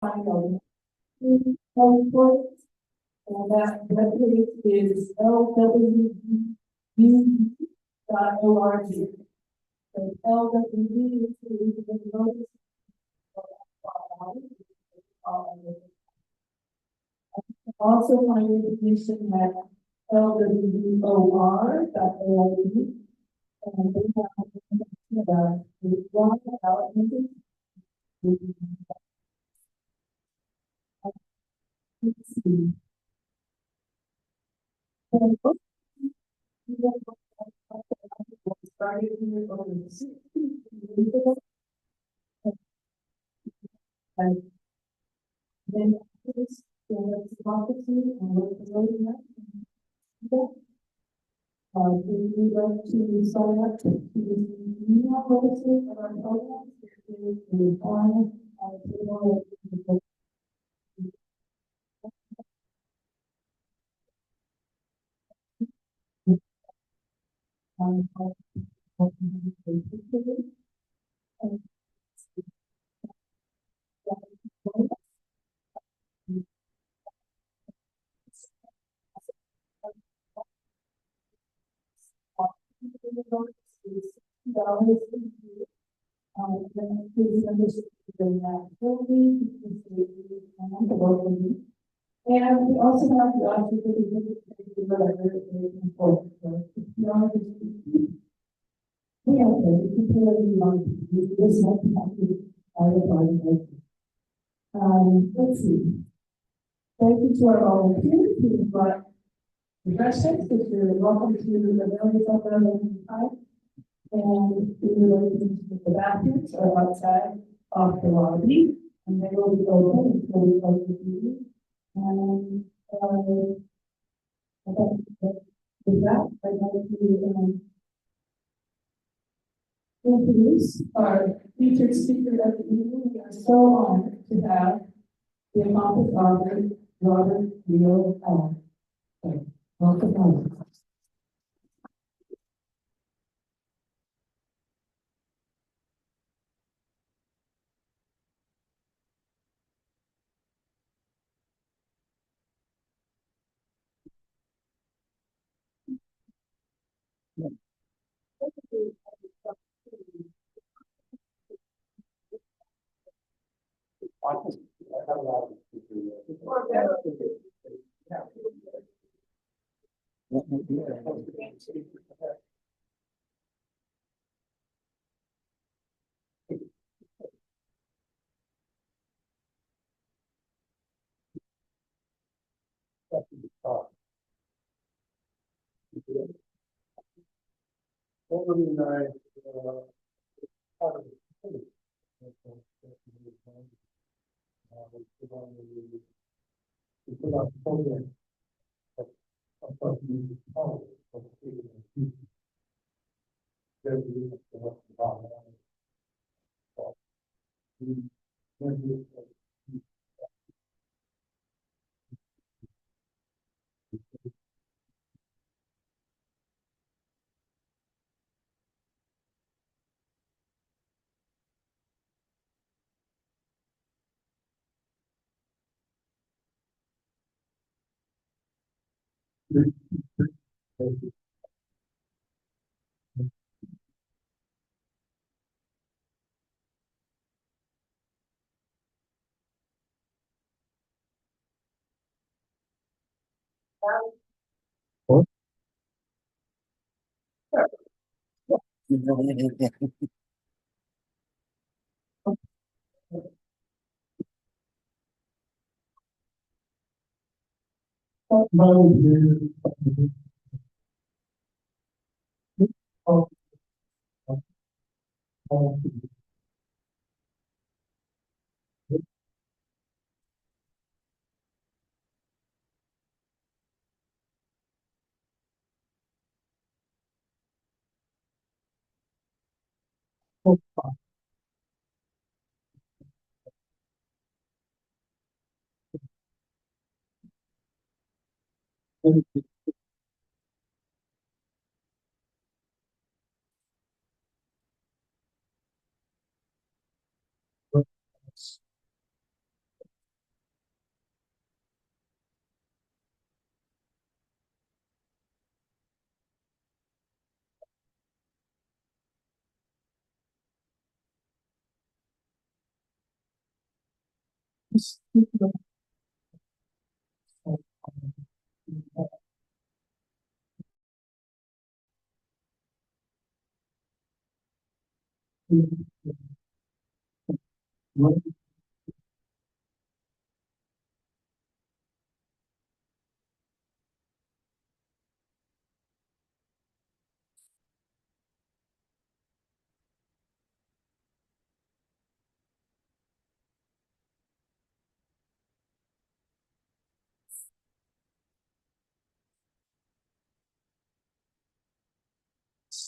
final report, and that webpage is lwv.org. So LWV is the notice also find information at lwvor.org, and they have information about the one element. Let's see. Started here over the 60s, and then this democracy and with the road map. We would like to sign up to the email notices of our programs. If you reply, $60. Then please membership to that building, and we also have the option to visit the letter important. So if you are we have to compare the month this month let's see. Thank you to our volunteers who brought refreshments, which you're welcome to avail yourself of any time. And we would like to the bathrooms are outside off the lobby, and they will be open until we close the meeting. And with that, I'd like to introduce our featured speaker of the evening. We are so honored to have the accomplished author, Robert Leo Allen. Welcome home.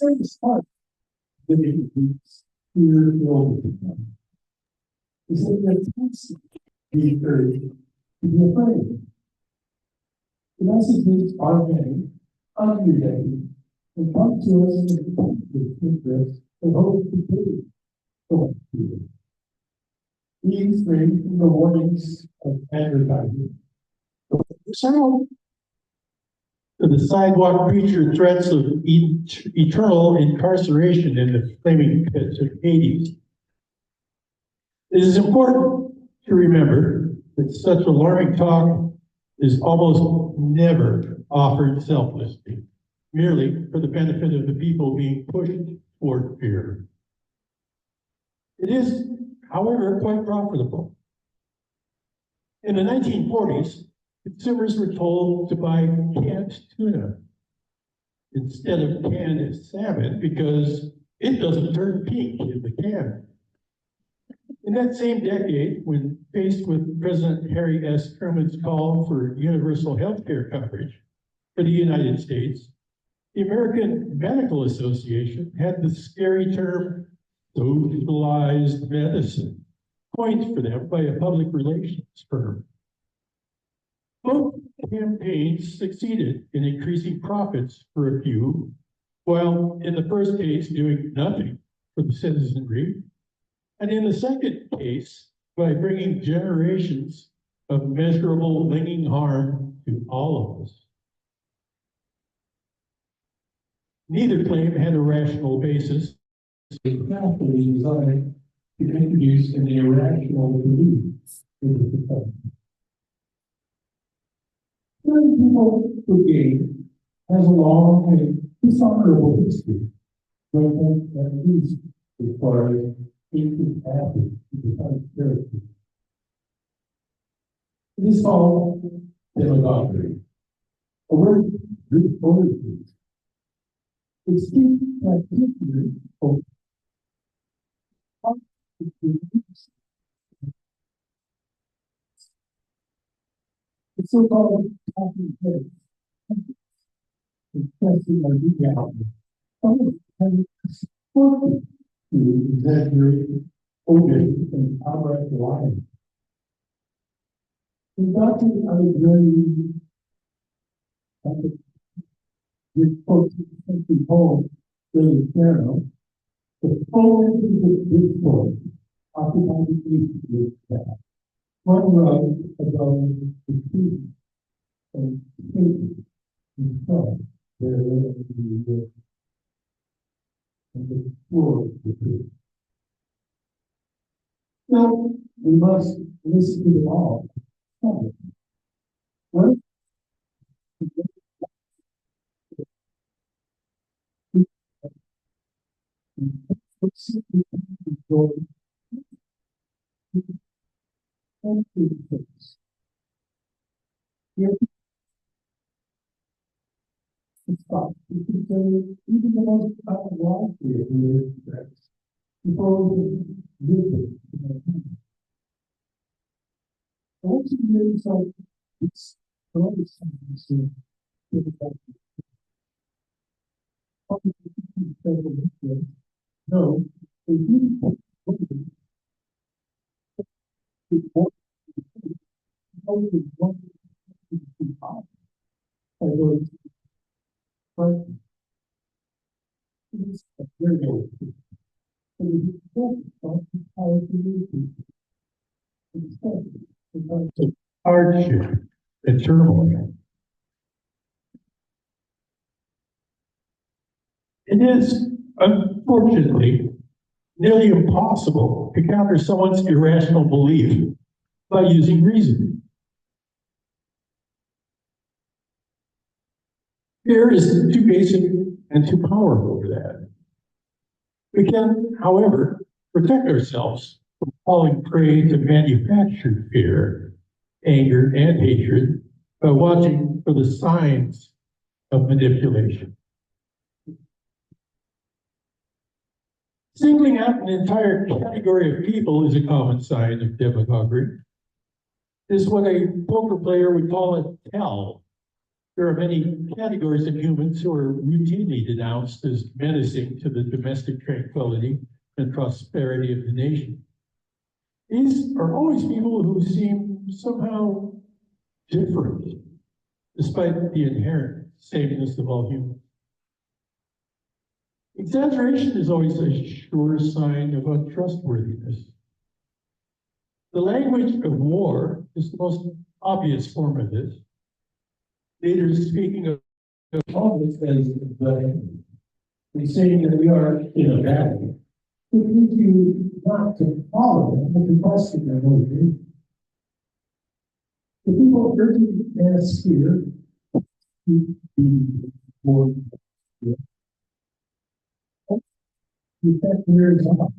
Serious part that it is fear filled is that the tendency be encouraged to be afraid. The messages are many, everyday, and come to us in the interest and hope to do so. These range from the warnings of advertising to the sidewalk preacher threats of eternal incarceration in the flaming pits of Hades. It is important to remember that such alarming talk is almost never offered selflessly, merely for the benefit of the people being pushed toward fear. It is, however, quite profitable. In the 1940s, consumers were told to buy canned tuna instead of canned salmon because it doesn't turn pink in the can. In that same decade, when faced with President Harry S. Truman's call for universal health care coverage for the United States, the American Medical Association had the scary term socialized medicine coined for them by a public relations firm. Both campaigns succeeded in increasing profits for a few, while in the first case doing nothing for the citizenry, and in the second case, by bringing generations of measurable lingering harm to all of us. Neither claim had a rational basis. It was carefully designed to introduce an irrational belief into the society. Certain people brigade has a long and dishonorable history, but at least as far as ancient athletes to define character. It is called demagoguery, a word Greek origin. It speaks practically of the so-called talking heads, expressing a reality. Some of them supported to exaggerate, omit, and outright lie. Conducting a journey at the century home during the piano, the full this point occupied the east with that. One rug above the tree and Satan himself there in the and the floor of the tree. Now we must listen to them all. What stop. You can say even the most life here before we live it. Also, there's like it's always something no, if you very old. Hardship and turmoil. It is, unfortunately, nearly impossible to counter someone's irrational belief by using reason. Fear is too basic and too powerful for that. We can, however, protect ourselves from falling prey to manufactured fear, anger, and hatred by watching for the signs of manipulation. Singling out an entire category of people is a common sign of demagoguery. This is what a poker player would call a tell. There are many categories of humans who are routinely denounced as menacing to the domestic tranquility and prosperity of the nation. These are always people who seem somehow different, despite the inherent sameness of all humans. Exaggeration is always a sure sign of untrustworthiness. The language of war is the most obvious form of this. Leaders speaking of all this as saying that we are in a battle. It leads you not to follow them, but to question their motivation. The people urging mass fear to be more. The effect wears off.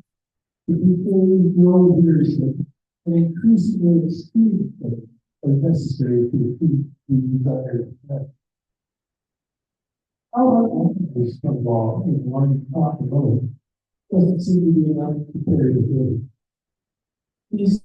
The people grow leadership and increasingly extreme things are necessary to defeat the desired effect. How about this come along and wanting to talk alone doesn't seem to be enough to carry the day. These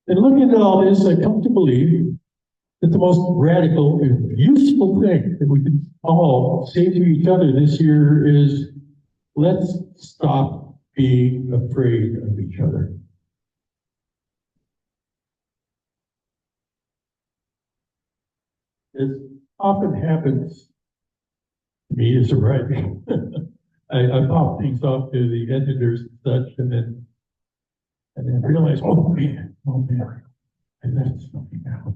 and looking at all this, I come to believe that the most radical and useful thing that we can all say to each other this year is, let's stop being afraid of each other. It often happens to me as a writer. I pop things off to the editors and such, and then realize, oh man, I left something out.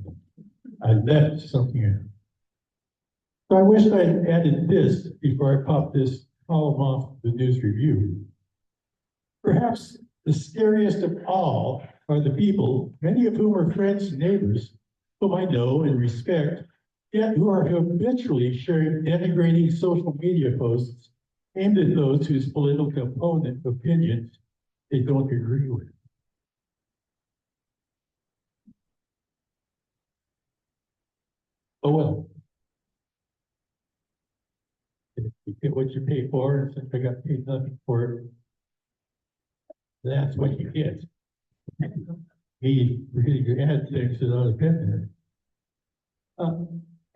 So I wish I'd added this before I popped this column off the news review. Perhaps the scariest of all are the people, many of whom are friends and neighbors, whom I know and respect, yet who are habitually sharing denigrating social media posts aimed at those whose political opinions they don't agree with. Oh well. You get what you pay for, and since I got paid nothing for it, that's what you get. Me really to add things that ought to been there.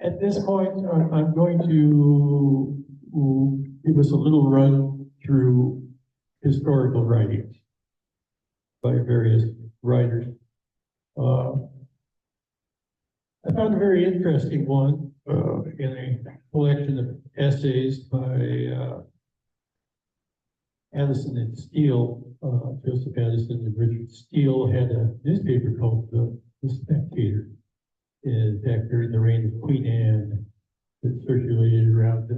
At this point, I'm going to give us a little run through historical writings by various writers. I found a very interesting one in a collection of essays by Addison and Steele. Joseph Addison and Richard Steele had a newspaper called The Spectator back during the reign of Queen Anne that circulated around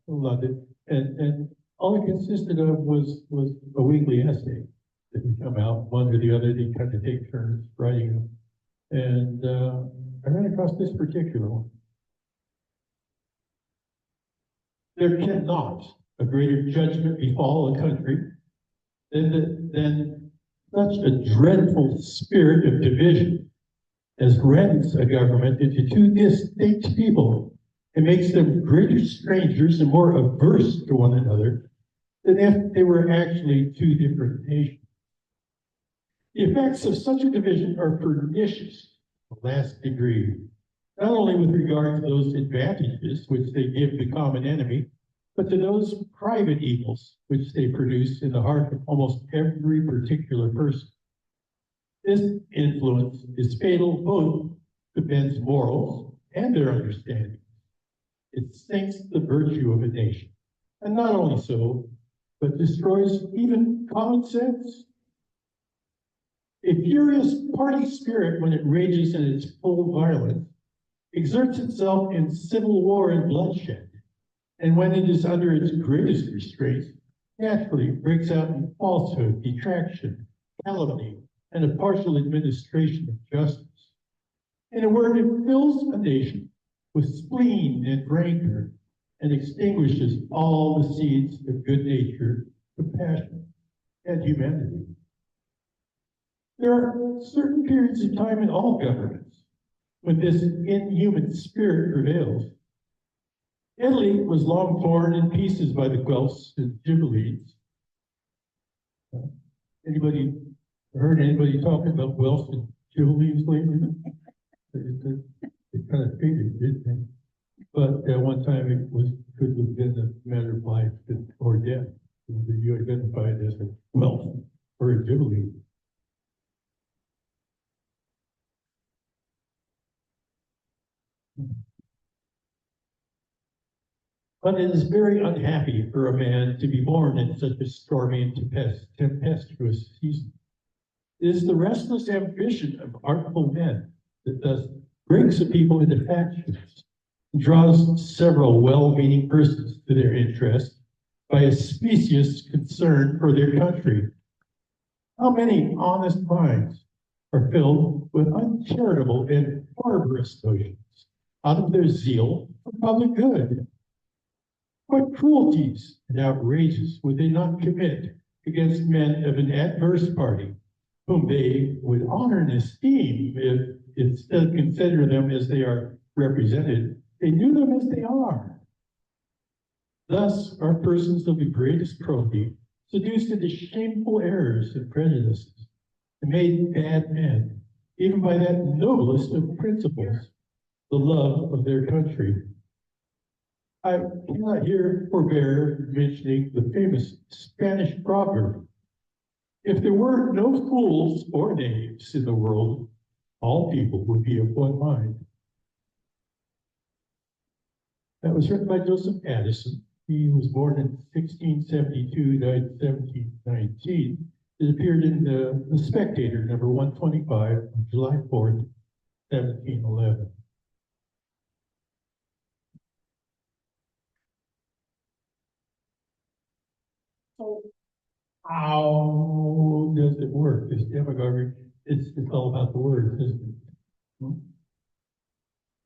London. And all it consisted of was a weekly essay that would come out, one or the other. They kind of take turns writing them. And I ran across this particular one. There cannot a greater judgment befall a country than such a dreadful spirit of division as rends a government into two distinct people and makes them greater strangers and more averse to one another than if they were actually two different nations. The effects of such a division are pernicious to the last degree, not only with regard to those advantages which they give the common enemy, but to those private evils which they produce in the heart of almost every particular person. This influence is fatal both to men's morals and their understanding. It sinks the virtue of a nation, and not only so, but destroys even common sense. A furious party spirit, when it rages in its full violence, exerts itself in civil war and bloodshed, and when it is under its greatest restraints, naturally breaks out in falsehood, detraction, calumny, and a partial administration of justice. In a word, it fills a nation with spleen and rancor and extinguishes all the seeds of good nature, compassion, and humanity. There are certain periods of time in all governments when this inhuman spirit prevails. Italy was long torn in pieces by the Guelphs and Ghibellines. Anybody heard anybody talking about Guelphs and Ghibellines lately? It kind of faded, didn't it? But at one time it could have been a matter of life or death. You identified as a Guelph or a Ghibelline. But it is very unhappy for a man to be born in such a stormy and tempestuous season. It is the restless ambition of artful men that thus breaks a people into factions and draws several well-meaning persons to their interest by a specious concern for their country. How many honest minds are filled with uncharitable and barbarous notions out of their zeal for public good? What cruelties and outrages would they not commit against men of an adverse party, whom they would honor and esteem if, instead of consider them as they are represented, they knew them as they are? Thus are persons of the greatest probity seduced into shameful errors and prejudices, and made bad men, even by that noblest of principles, the love of their country. I cannot here forbear mentioning the famous Spanish proverb: if there were no fools or knaves in the world, all people would be of one mind. That was written by Joseph Addison. He was born in 1672, died in 1719. It appeared in the Spectator, number 125, on July 4th, 1711. So how does it work, this demagoguery? It's all about the words, isn't it?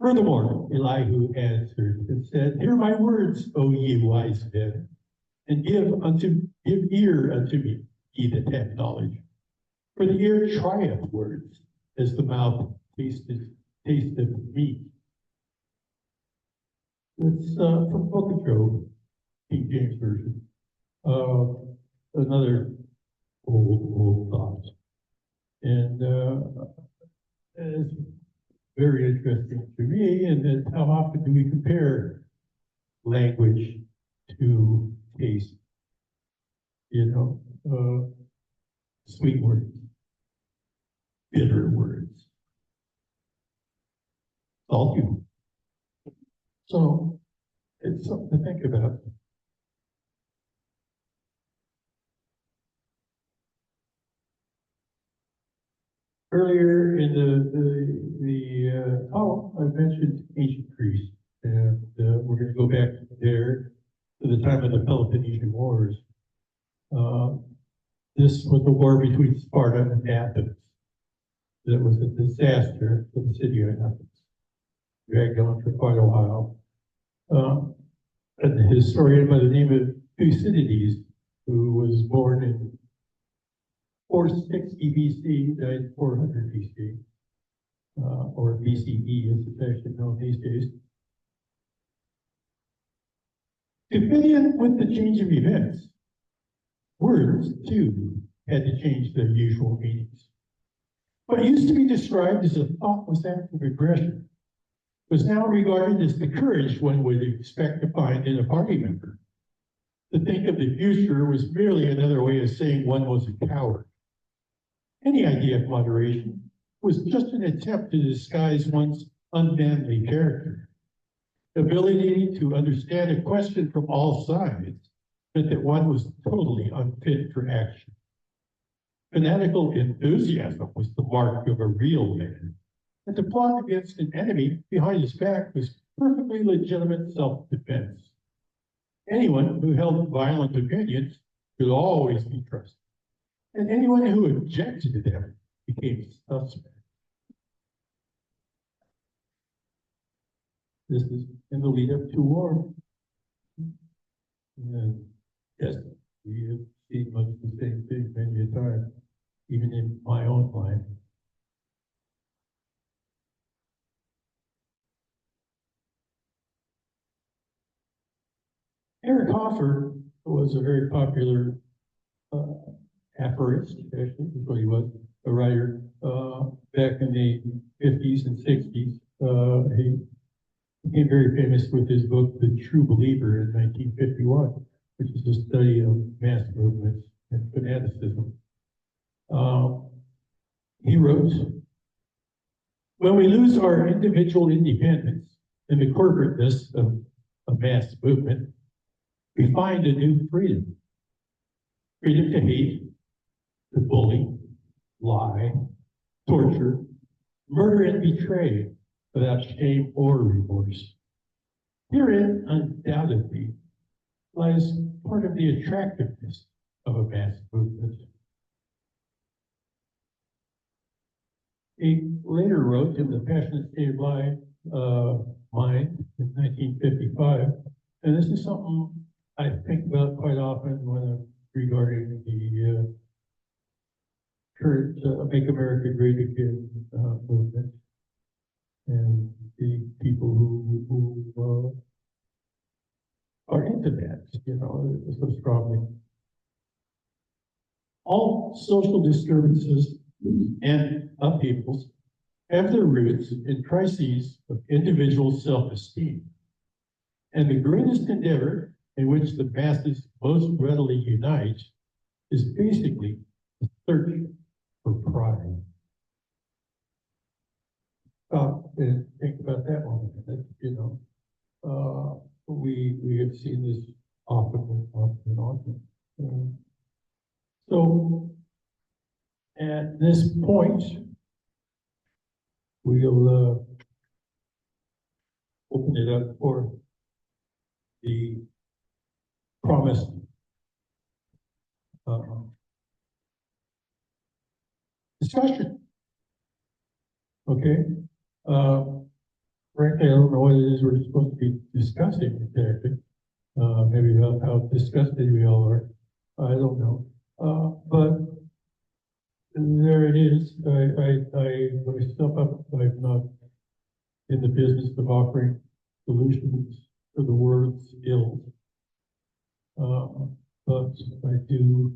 Furthermore, Elihu answered and said, hear my words, O ye wise men, and give ear unto me, ye that have knowledge. For the ear trieth words, as the mouth tasteth meat. It's from the Book of Job, King James Version. Another old thought. And it's very interesting to me, and then how often do we compare language to taste? You know, sweet words, bitter words, salty words. So it's something to think about. Earlier in I mentioned ancient Greece, and we're going to go back there to the time of the Peloponnesian Wars. This was the war between Sparta and Athens. That was a disaster for the city of Athens. Dragged on for quite a while. A historian by the name of Thucydides, who was born in 460 BC, died in 400 BC, or BCE as it's actually known these days. To fit in with the change of events, words, too, had to change their usual meanings. What used to be described as a thoughtless act of aggression was now regarded as the courage one would expect to find in a party member. To think of the future was merely another way of saying one was a coward. Any idea of moderation was just an attempt to disguise one's unmanly character. The ability to understand a question from all sides meant that one was totally unfit for action. Fanatical enthusiasm was the mark of a real man, and to plot against an enemy behind his back was perfectly legitimate self-defense. Anyone who held violent opinions could always be trusted, and anyone who objected to them became suspect. This is in the lead up to war. And yes, we have seen much the same thing many a time, even in my own life. Eric Hoffer was a very popular aphorist, actually, is what he was, a writer, back in the 50s and 60s. He became very famous with his book, The True Believer, in 1951, which is a study of mass movements and fanaticism. He wrote, when we lose our individual independence in the corporateness of a mass movement, we find a new freedom. Freedom to hate, to bully, lie, torture, murder, and betray without shame or remorse. Herein, undoubtedly, lies part of the attractiveness of a mass movement. He later wrote in The Passionate State of Mind in 1955, and this is something I think about quite often when I'm regarding the current Make America Great Again movement and the people who are into that, you know, so strongly. All social disturbances and upheavals have their roots in crises of individual self-esteem. And the greatest endeavor in which the masses most readily unite is basically the search for pride. Stop and think about that one minute, you know. We have seen this often and often. So at this point, we'll open it up for the promised discussion. Okay. Frankly, I don't know what it is we're supposed to be discussing exactly. Maybe about how disgusted we all are. I don't know. But there it is. I myself up. I'm not in the business of offering solutions for the world's ills. But I do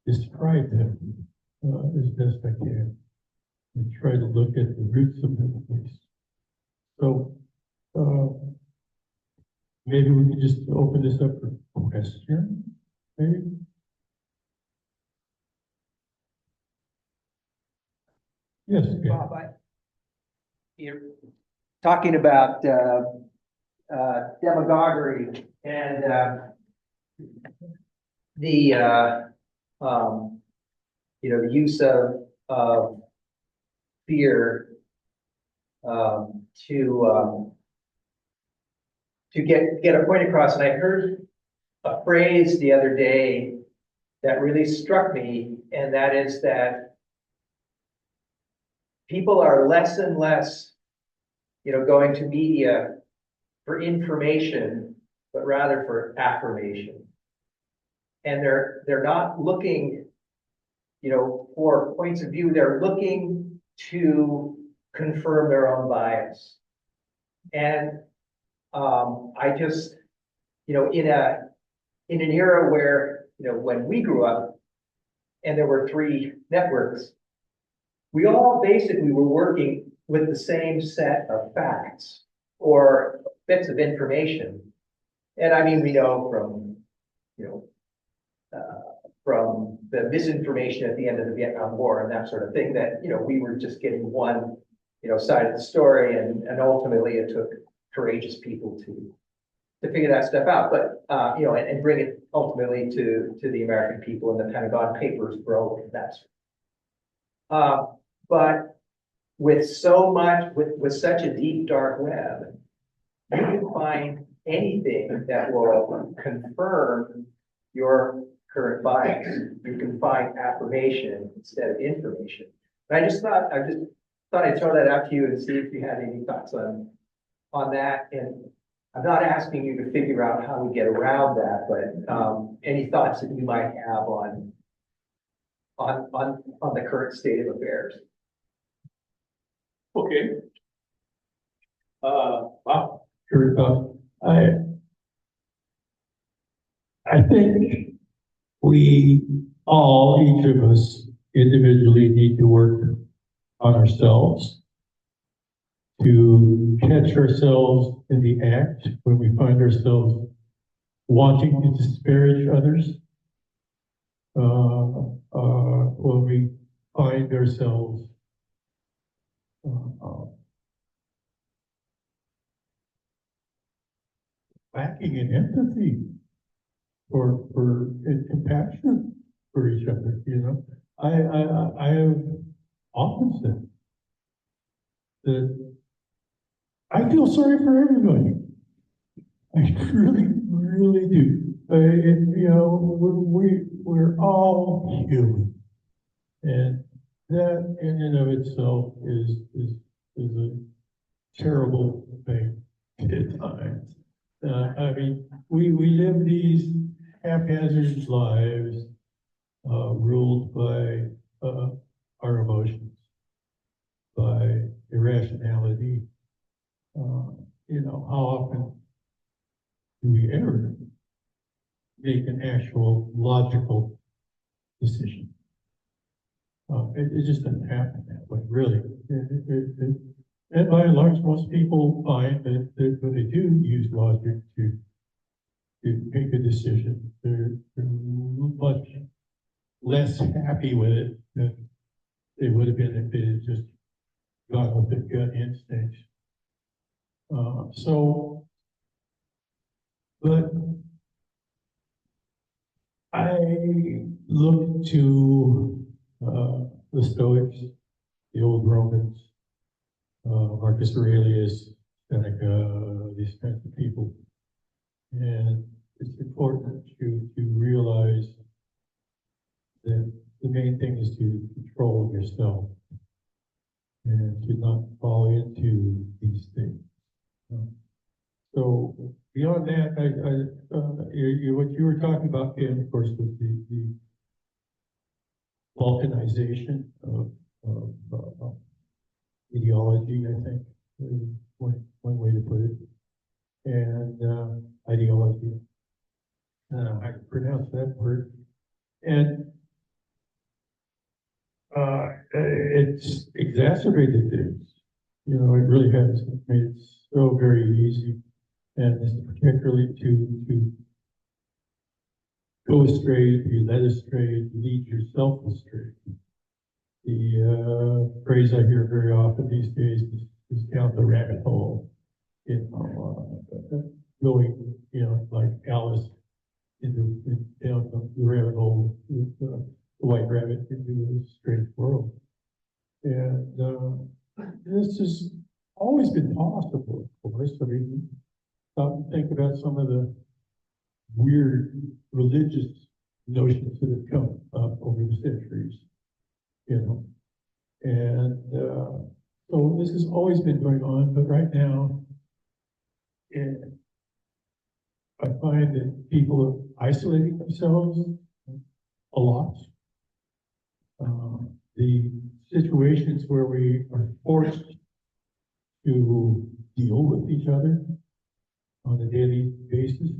describe them as best I can and try to look at the roots of them at least. So maybe we can just open this up for question, maybe? Yes. Okay. Bob, you're talking about demagoguery and the you know, the use of fear to get a point across. And I heard a phrase the other day that really struck me, and that is that people are less and less, you know, going to media for information, but rather for affirmation. And they're not looking, you know, for points of view. They're looking to confirm their own bias. And I just, you know, in an era where, you know, when we grew up and there were 3 networks, we all basically were working with the same set of facts or bits of information. And I mean, we know from, you know, from the misinformation at the end of the Vietnam War and that sort of thing, that, you know, we were just getting one, you know, side of the story, and ultimately it took courageous people to to figure that stuff out, but, you know, and bring it ultimately to the American people and the Pentagon Papers, bro, that's. But with so much, with such a deep dark web, you can find anything that will confirm your current bias. You can find affirmation instead of information. And I just thought I'd throw that out to you and see if you had any thoughts on that. And I'm not asking you to figure out how we get around that, but any thoughts that you might have on the current state of affairs. Okay. Wow. Sure. I think we all, each of us individually need to work on ourselves to catch ourselves in the act when we find ourselves wanting to disparage others. When we find ourselves lacking in empathy for and compassion for each other, you know. I have often said that I feel sorry for everybody. I really do. You know, we're all human, and that in and of itself is a terrible thing at times. I mean, we live these haphazard lives ruled by our emotions, by irrationality. You know, how often do we ever make an actual logical decision? It just doesn't happen that way, really. And by and large, most people find that when they do use logic to make a decision, they're much less happy with it than they would have been if they had just gone with their gut instincts. But I look to the Stoics, the old Romans, Marcus Aurelius, Seneca, these kinds of people. And it's important to realize that the main thing is to control yourself and to not fall into these things. So beyond that, what you were talking about, Ken, of course, was the balkanization of ideology, I think, is one way to put it. And ideology, I can pronounce that word. And it's exacerbated things. You know, it really has. It's made it so very easy, and it's particularly to go astray, to be led astray, to lead yourself astray. The phrase I hear very often these days is down the rabbit hole. You know, going, you know, like Alice down the rabbit hole with the white rabbit into a strange world. And this has always been possible, of course. I mean, stop and think about some of the weird religious notions that have come up over the centuries, you know. And so this has always been going on, but right now, I find that people are isolating themselves a lot. The situations where we are forced to deal with each other on a daily basis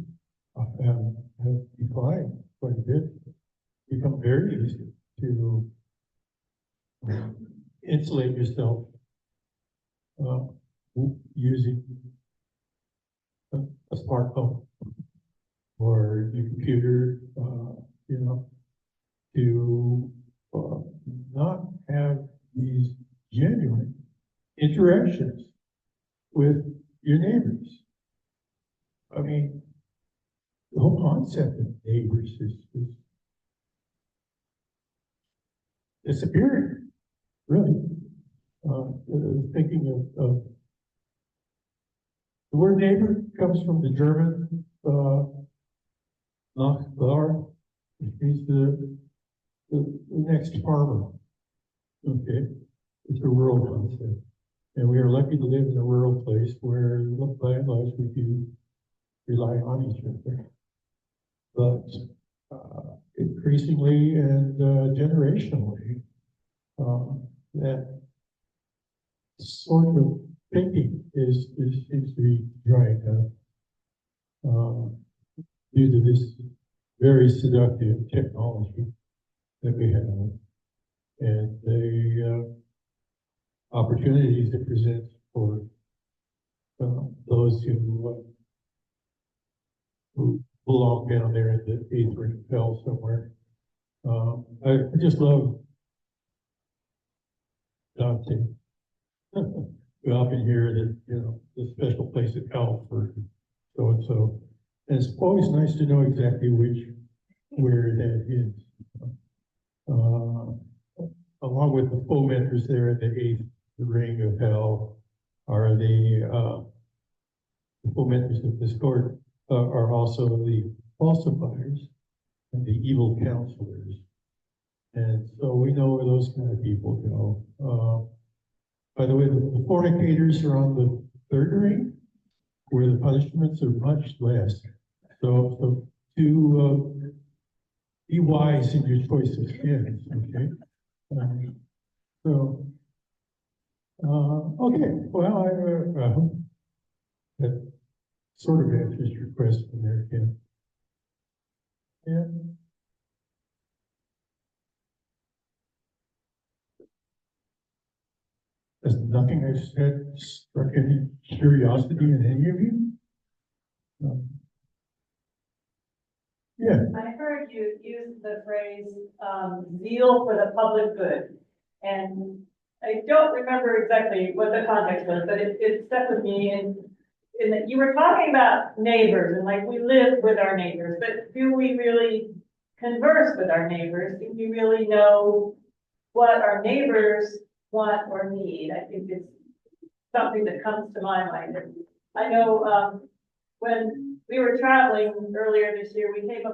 have declined quite a bit. It's become very easy to insulate yourself using a smartphone or your computer, you know, to not have these genuine interactions with your neighbors. I mean, the whole concept of neighbors is disappearing, really. Thinking of the word neighbor comes from the German Nachbar, which means the next farmer. Okay, it's a rural concept, and we are lucky to live in a rural place where, by and large, we do rely on each other. But increasingly and generationally, that sort of thinking seems to be drying up due to this very seductive technology that we have and the opportunities it presents for those who belong down there at the eighth ring fell somewhere. I just love Dante. We often hear that, the special place at hell for so and so. And it's always nice to know exactly where that is. Along with the fomenters there at the eighth ring of hell are the fomenters of discord are also the falsifiers and the evil counselors. And so we know where those kind of people go. By the way, the fornicators are on the third ring, where the punishments are much less. So be wise in your choice of sins, okay? Okay, well, I hope that sort of answers your question there, Ken. Yeah. Has nothing I've said struck any curiosity in any of you? No. Yeah. I heard you use the phrase zeal for the public good. And I don't remember exactly what the context was, but it stuck with me in that you were talking about neighbors and like we live with our neighbors, but do we really converse with our neighbors? Do we really know what our neighbors want or need? I think it's something that comes to my mind. I know when we were traveling earlier this year, we came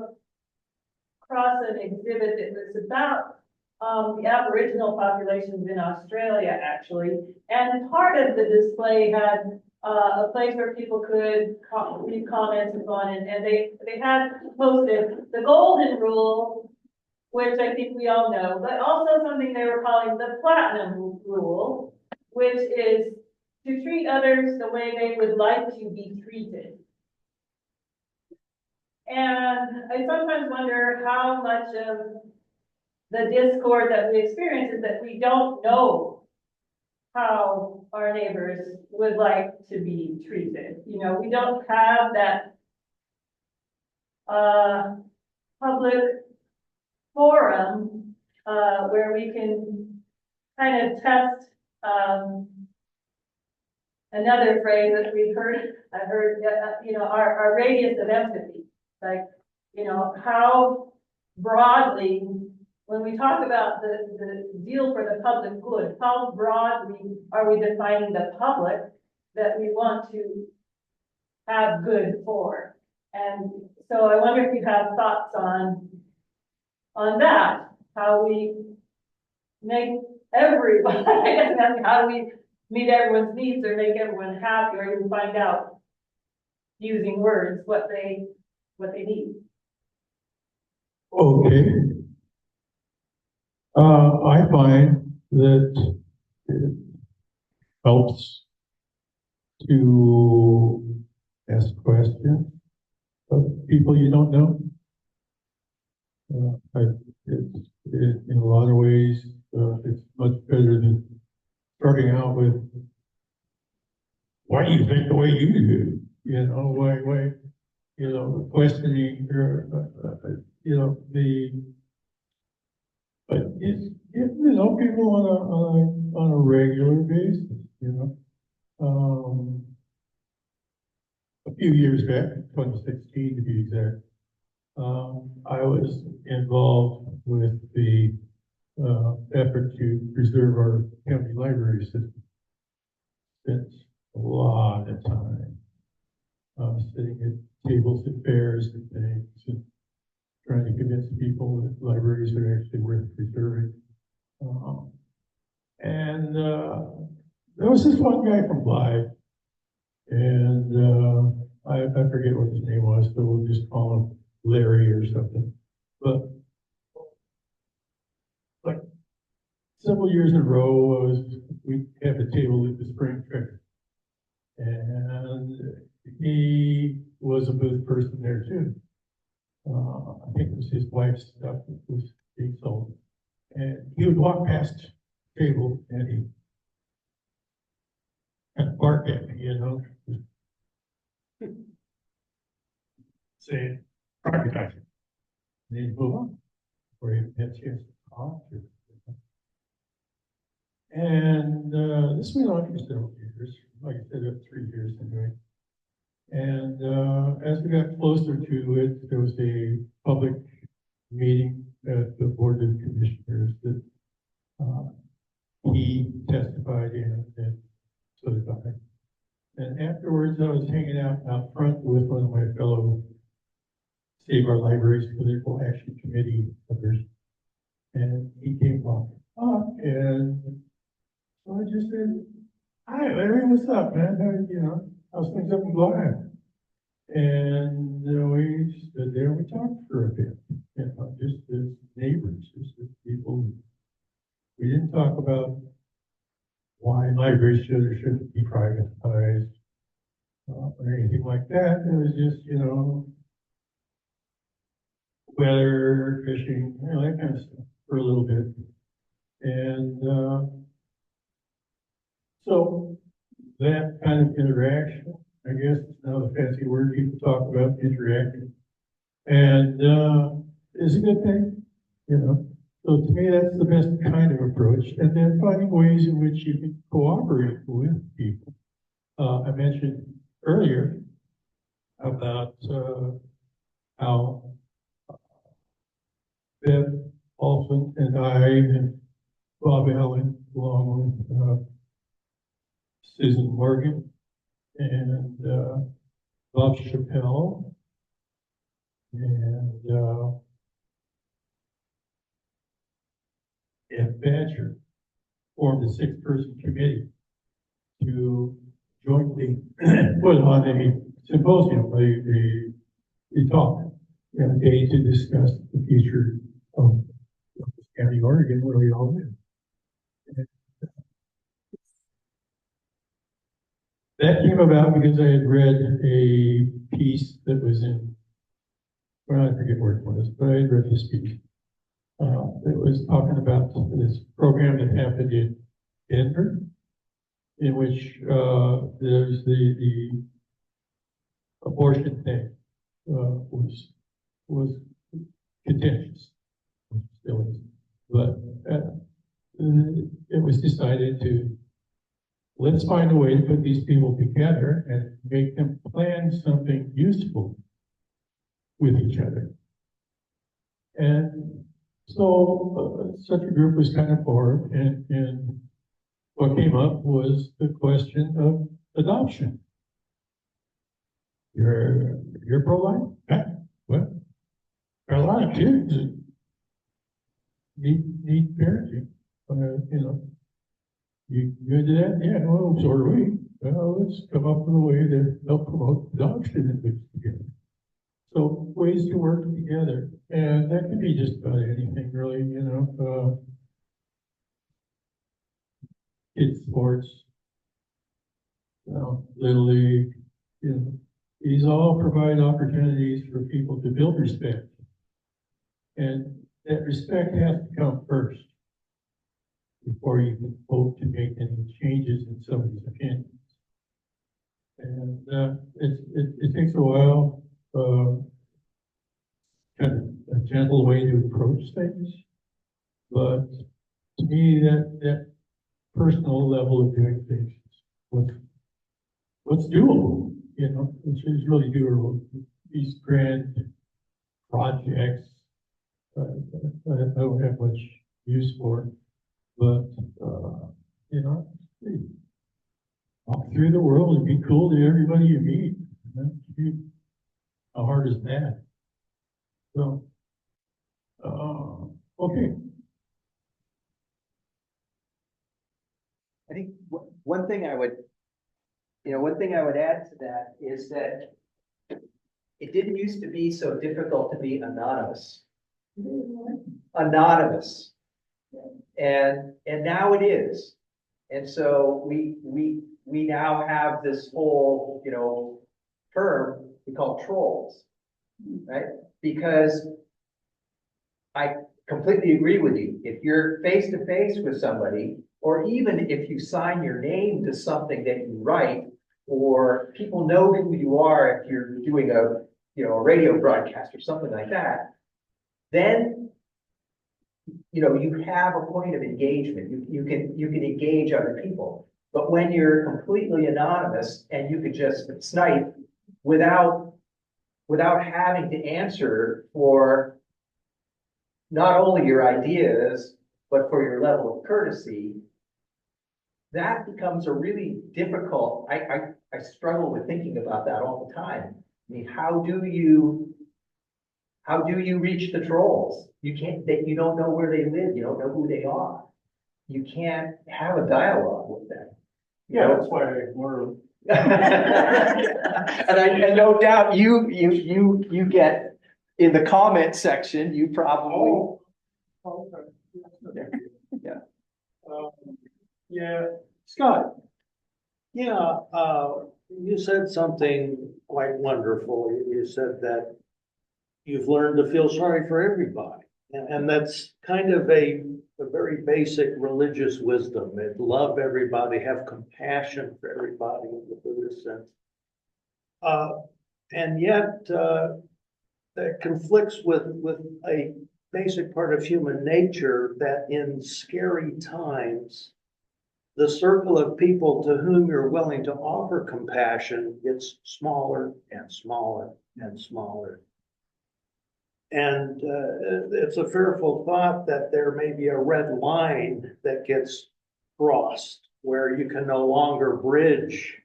across an exhibit that was about the Aboriginal populations in Australia, actually. And part of the display had a place where people could leave comments and so on. And they had posted the golden rule, which I think we all know, but also something they were calling the platinum rule, which is to treat others the way they would like to be treated. And I sometimes wonder how much of the discord that we experience is that we don't know how our neighbors would like to be treated. We don't have that public forum where we can kind of test another phrase that I've heard, our radius of empathy. Like, how broadly, when we talk about the zeal for the public good, how broadly are we defining the public that we want to have good for? And so I wonder if you have thoughts on that, how we make everybody, how do we meet everyone's needs or make everyone happy or even find out using words what they need. Okay. I find that it helps to ask questions of people you don't know. In a lot of ways, it's much better than starting out with, why do you think the way you do? Why, questioning, but it's, people on a regular basis, a few years back, 2016 to be exact. I was involved with the effort to preserve our county library system. Spent a lot of time sitting at tables at fairs and things, and trying to convince people that libraries are actually worth preserving. There was this one guy from Blythe, and I forget what his name was, but we'll just call him Larry or something. But like several years in a row, we have a table at the spring fair, and he was a booth person there too. I think it was his wife's stuff that was being sold, and he would walk past the table and he kind of bark at me, you know, saying, "Architecture." And he'd move on, or he had a chance to talk. And this went on for several years, like I said, about 3 years anyway. And as we got closer to it, there was a public meeting at the Board of Commissioners that he testified in, and so did I. And afterwards, I was hanging out front with one of my fellow Save Our Libraries Political Action Committee members, and he came walking up, and so I just said, "Hi, Larry, what's up, man? How's things up in Blythe?" And we stood there and we talked for a bit, just as neighbors, just as people. We didn't talk about why libraries should or shouldn't be privatized or anything like that. It was just, weather, fishing, that kind of stuff for a little bit. And so that kind of interaction, I guess it's now the fancy word people talk about, interacting, and is a good thing, So to me, that's the best kind of approach. And then finding ways in which you can cooperate with people. I mentioned earlier about how Bev Olson and I and Bob Allen, along with Susan Morgan and Bob Chappelle and Ed Badger formed a 6-person committee to jointly put on a symposium, a talk, a day to discuss the future of County, Oregon, where we all live. And that came about because I had read a piece that was I forget where it was, but I had read this piece. That was talking about this program that happened in Denver, in which there's the abortion thing was contentious, still is, but it was decided to let's find a way to put these people together and make them plan something useful with each other. And so such a group was kind of formed, and what came up was the question of adoption. You're pro-life? Yeah. Well, there are a lot of kids that need parenting. You good to that? Yeah, well, so are we. Well, let's come up with a way to help promote adoption together. So ways to work together, and that could be just about anything, really. Kids sports, Little League. These all provide opportunities for people to build respect, and that respect has to come first before you can hope to make any changes in somebody's opinions. And it takes a while. Kind of a gentle way to approach things, but to me, that personal level of doing things is what's doable. you know, is really do these grand projects. I don't have much use for, but, you know, hey, walk through the world and be cool to everybody you meet. How hard is that? So, okay. I think one thing I would, one thing I would add to that is that it didn't used to be so difficult to be anonymous. Anonymous. And now it is. And so we now have this whole, term we call trolls, right? Because I completely agree with you. If you're face to face with somebody, or even if you sign your name to something that you write, or people know who you are if you're doing a radio broadcast or something like that, then you have a point of engagement. You can engage other people. But when you're completely anonymous and you could just snipe without having to answer for not only your ideas, but for your level of courtesy, that becomes a really difficult, I struggle with thinking about that all the time. I mean, how do you reach the trolls? You don't know where they live, you don't know who they are. You can't have a dialogue with them. Yeah, that's why I ignore them. And no doubt you get in the comment section, you probably. Okay. Yeah. Yeah, Scott. Yeah, you said something quite wonderful. You said that you've learned to feel sorry for everybody. And that's kind of a very basic religious wisdom. Love everybody, have compassion for everybody in the Buddhist sense. And yet, that conflicts with a basic part of human nature that in scary times, the circle of people to whom you're willing to offer compassion gets smaller and smaller and smaller. And it's a fearful thought that there may be a red line that gets crossed where you can no longer bridge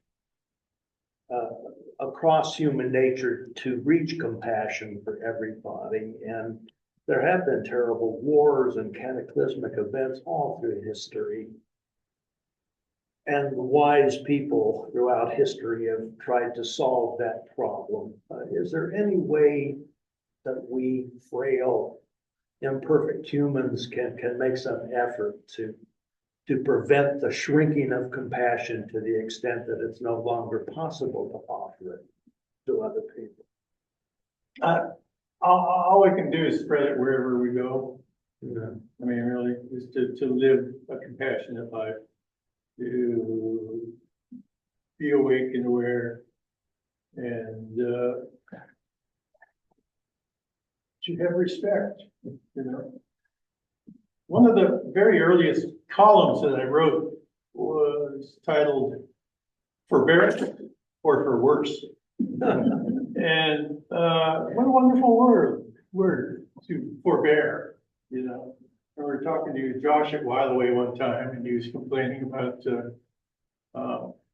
across human nature to reach compassion for everybody. And there have been terrible wars and cataclysmic events all through history. And wise people throughout history have tried to solve that problem. Is there any way that we frail, imperfect humans can make some effort to prevent the shrinking of compassion to the extent that it's no longer possible to offer it to other people? All we can do is spread it wherever we go. Yeah. I mean, really, is to live a compassionate life, to be awake and aware, and to have respect, One of the very earliest columns that I wrote was titled "For Better or for Worse." And what a wonderful word to forbear, I were talking to Josh at While Away one time, and he was complaining about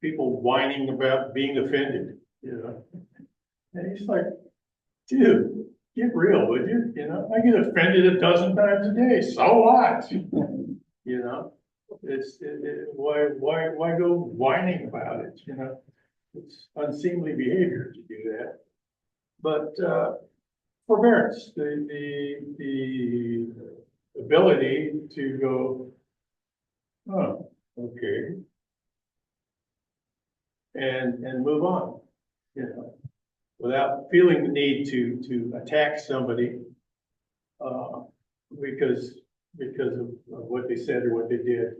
people whining about being offended, And he's like, dude, get real, would you? I get offended a dozen times a day. So what? Why go whining about it? It's unseemly behavior to do that. But forbearance, the ability to go, oh, okay, and move on, without feeling the need to attack somebody because of what they said or what they did,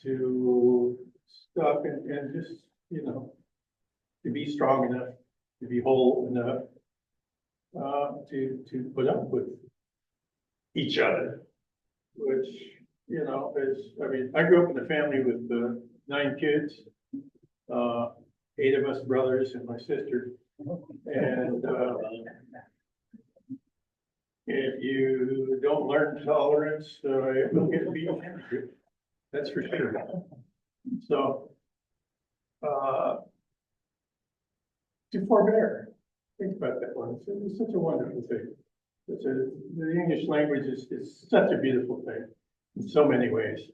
to stop and just, to be strong enough, to be whole enough, to put up with each other, which, I grew up in a family with 9 kids. 8 of us brothers and my sister. And, if you don't learn tolerance, it will get beat. That's for sure. So, to forbear, think about that one. It's such a wonderful thing. The English language is such a beautiful thing in so many ways.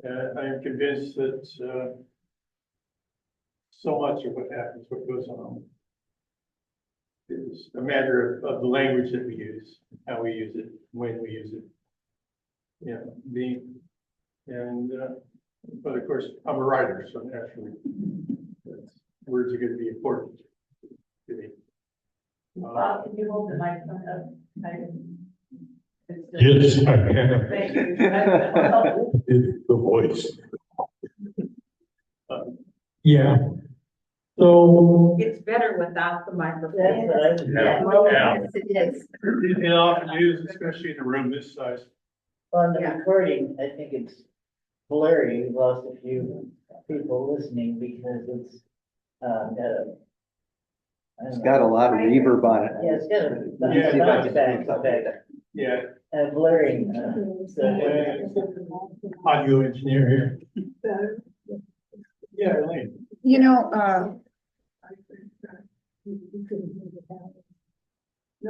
I am convinced that so much of what happens, what goes on, is a matter of the language that we use, how we use it, when we use it. But of course, I'm a writer, so naturally, words are going to be important to me. Bob, can you hold the microphone up? Yes, I can. Thank you. It's the voice. Yeah. So. It's better without the microphone. That's what I was. Yes, it is. It often is, especially in a room this size. On the recording, I think it's blurry. We've lost a few people listening because it's, It's got a lot of reverb on it. Yeah, it's got a Yeah, bounce back, Yeah. blurring, Audio engineer here. Yeah, Elaine. You know,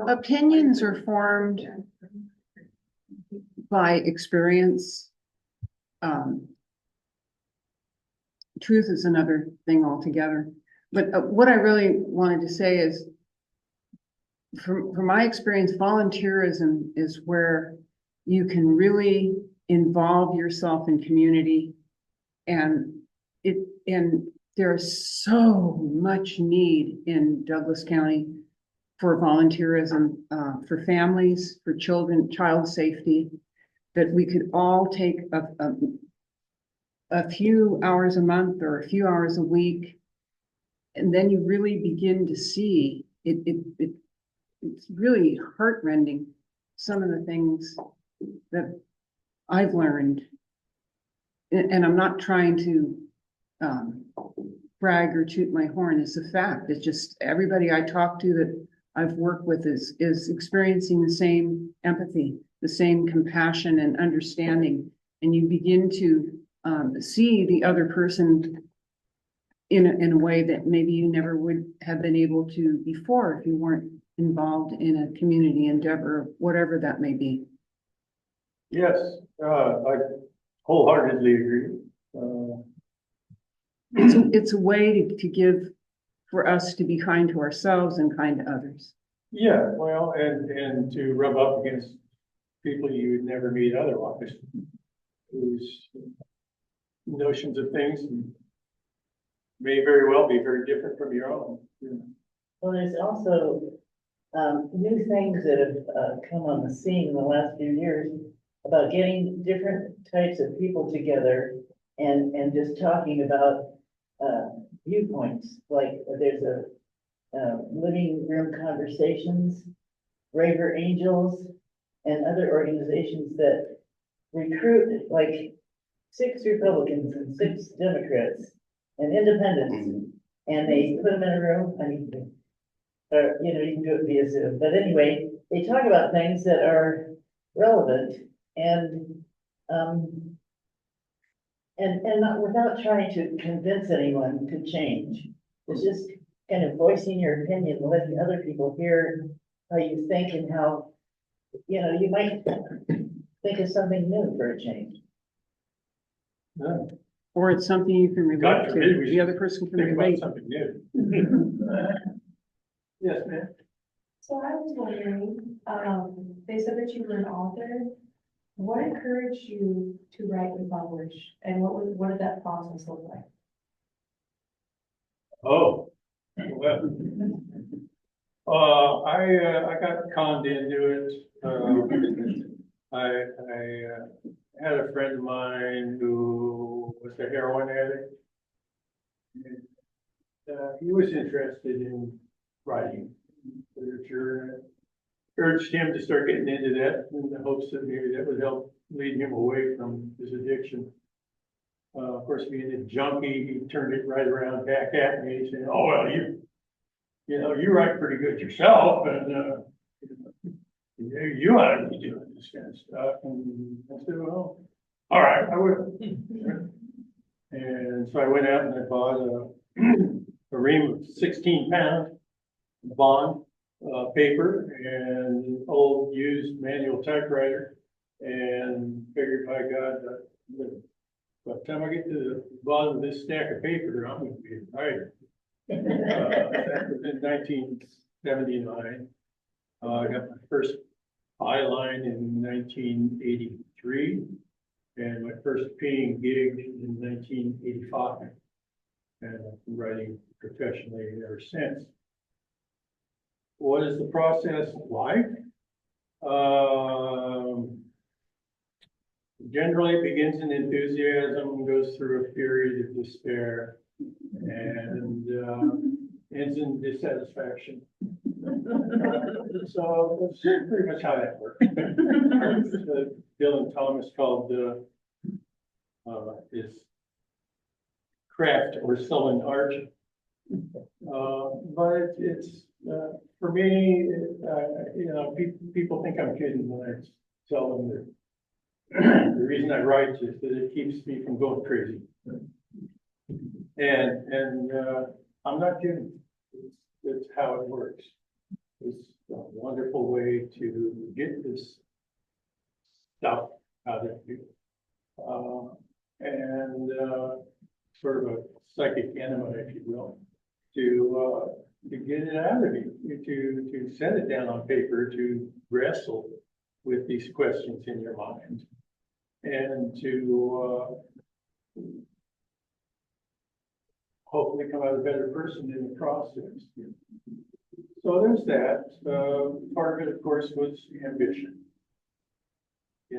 opinions are formed by experience. Truth is another thing altogether. But what I really wanted to say is, from my experience, volunteerism is where you can really involve yourself in community, and there's so much need in Douglas County for volunteerism, for families, for children, child safety, that we could all take a few hours a month or a few hours a week, and then you really begin to see it's really heartrending, some of the things that I've learned. And I'm not trying to brag or toot my horn. It's a fact. It's just everybody I talk to that I've worked with is experiencing the same empathy, the same compassion and understanding. And you begin to see the other person in a way that maybe you never would have been able to before if you weren't involved in a community endeavor, whatever that may be. Yes, I wholeheartedly agree. It's a way to give, for us to be kind to ourselves and kind to others. Yeah, well, and to rub up against people you would never meet otherwise, whose notions of things may very well be very different from your own. Well, there's also, new things that have, come on the scene in the last few years about getting different types of people together and just talking about, viewpoints. Like there's living room conversations, Braver Angels, and other organizations that recruit like 6 Republicans and 6 Democrats and independents, and they put them in a room. I mean, or you can do it via Zoom. But anyway, they talk about things that are relevant and not without trying to convince anyone to change. It's just kind of voicing your opinion and letting other people hear how you think and how, you might think of something new for a change. Yeah. Or it's something you can relate God forbid to, we the other person can Think about relate. something new. Yes, ma'am. So I was wondering, they said that you were an author. What encouraged you to write and publish, and what did that process look like? Oh, well, I got conned into it. I had a friend of mine who was a heroin addict. And, he was interested in writing literature. Urged him to start getting into that in the hopes that maybe that would help lead him away from his addiction. Of course, being a junkie, he turned it right around back at me, saying, "Oh, well, you write pretty good yourself, and, you ought to be doing this kind of stuff." And I said, "Well, all right, I will." And so I went out and I bought a ream of 16-pound bond paper and an old used manual typewriter, and figured, by God, by the time I get to the bottom of this stack of paper, I'm going to be a writer. That was in 1979. I got my first byline in 1983, and my first paying gig in 1985. And I've been writing professionally ever since. What is the process like? Generally, it begins in enthusiasm, goes through a period of despair, and ends in dissatisfaction. So that's pretty much how that works. Dylan Thomas called his craft or sullen art. But it's for me, people think I'm kidding when I tell them that the reason I write is that it keeps me from going crazy. And I'm not kidding. It's how it works. It's a wonderful way to get this stuff out of you. And sort of a psychic enema, if you will, to get it out of you, to set it down on paper, to wrestle with these questions in your mind, and to hopefully come out a better person in the process. So there's that. Part of it, of course, was ambition. I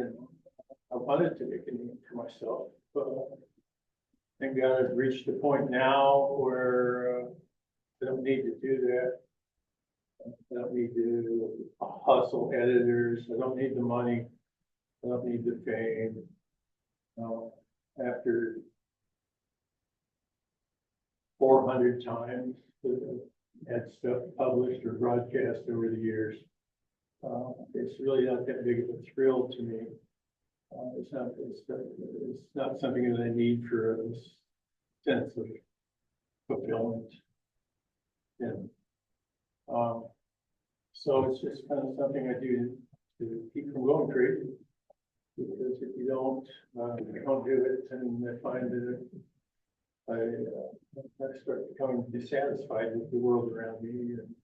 wanted to make a name for myself. Thank God I've reached the point now where I don't need to do that. I don't need to hustle editors. I don't need the money. I don't need the fame. After 400 times had stuff published or broadcast over the years, it's really not that big of a thrill to me. It's not something that I need for a sense of fulfillment. So it's just kind of something I do to keep from going crazy. Because if you don't do it, then I find that I start becoming dissatisfied with the world around me. And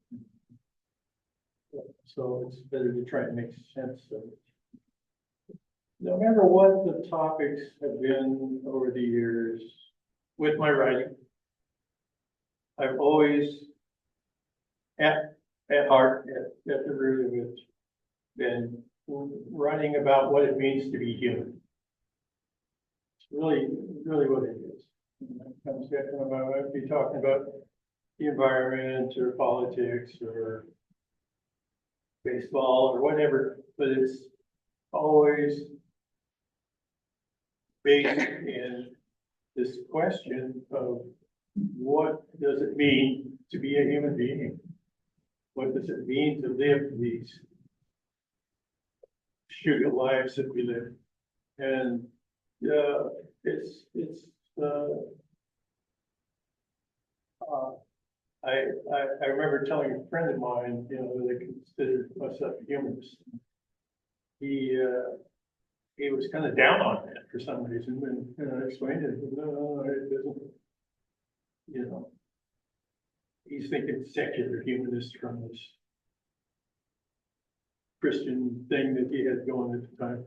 so it's better to try and make sense of it. No matter what the topics have been over the years with my writing, I've always, at heart, at the root of it, been writing about what it means to be human. It's really what it is. I'm might be talking about the environment or politics or baseball or whatever, but it's always based in this question of what does it mean to be a human being? What does it mean to live these sugar lives that we live? And I remember telling a friend of mine, that I considered myself a humanist. He was kind of down on that for some reason, and I explained it. No, it doesn't. He's thinking secular humanist from this Christian thing that he had going at the time.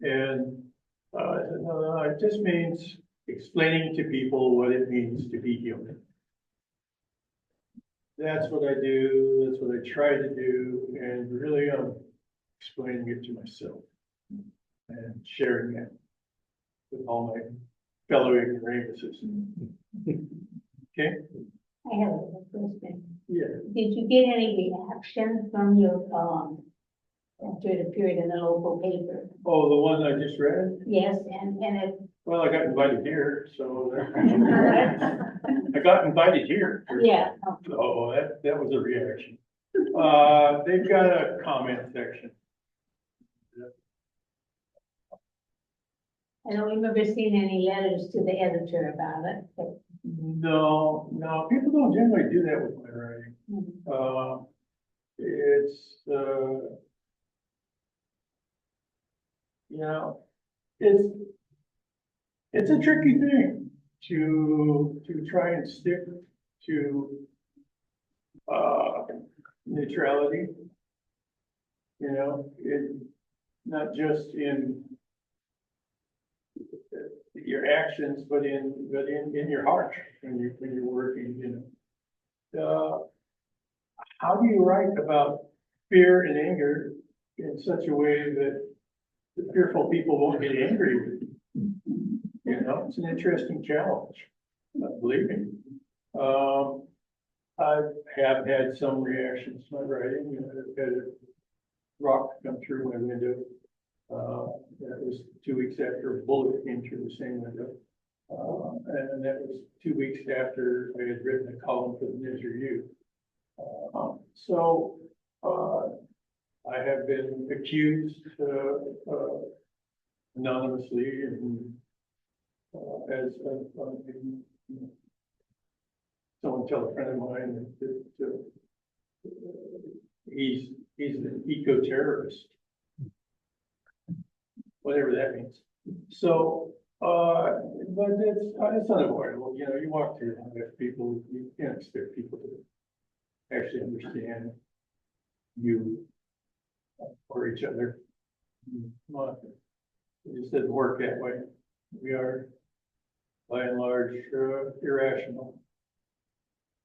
And I said, no, it just means explaining to people what it means to be human. That's what I do, that's what I try to do, and really I'm explaining it to myself and sharing it with all my fellow ignoramuses. Okay? I have a question. Yeah. Did you get any reaction from your, after it appeared in the local paper? Oh, the one I just read? Yes, and Well, I got invited here, so I got invited here. Yeah. So that was a reaction. They've got a comment section. I don't remember seeing any letters to the editor about it, but. No, people don't generally do that with my writing. It's, you know, it's a tricky thing to try and stick to, neutrality. You know, not just in your actions, but in your heart when you're working, you know. How do you write about fear and anger in such a way that the fearful people won't get angry with you? You know, it's an interesting challenge, believe me. I have had some reactions to my writing. You know, I've had a rock come through my window. That was 2 weeks after a bullet came through the same window. And that was 2 weeks after I had written a column for the News Review. So I have been accused anonymously and as someone tell a friend of mine that he's an eco-terrorist, whatever that means. So, but it's unavoidable. You know, you walk through with people, you can't expect people to actually understand you or each other. Well, it just doesn't work that way. We are, by and large, irrational.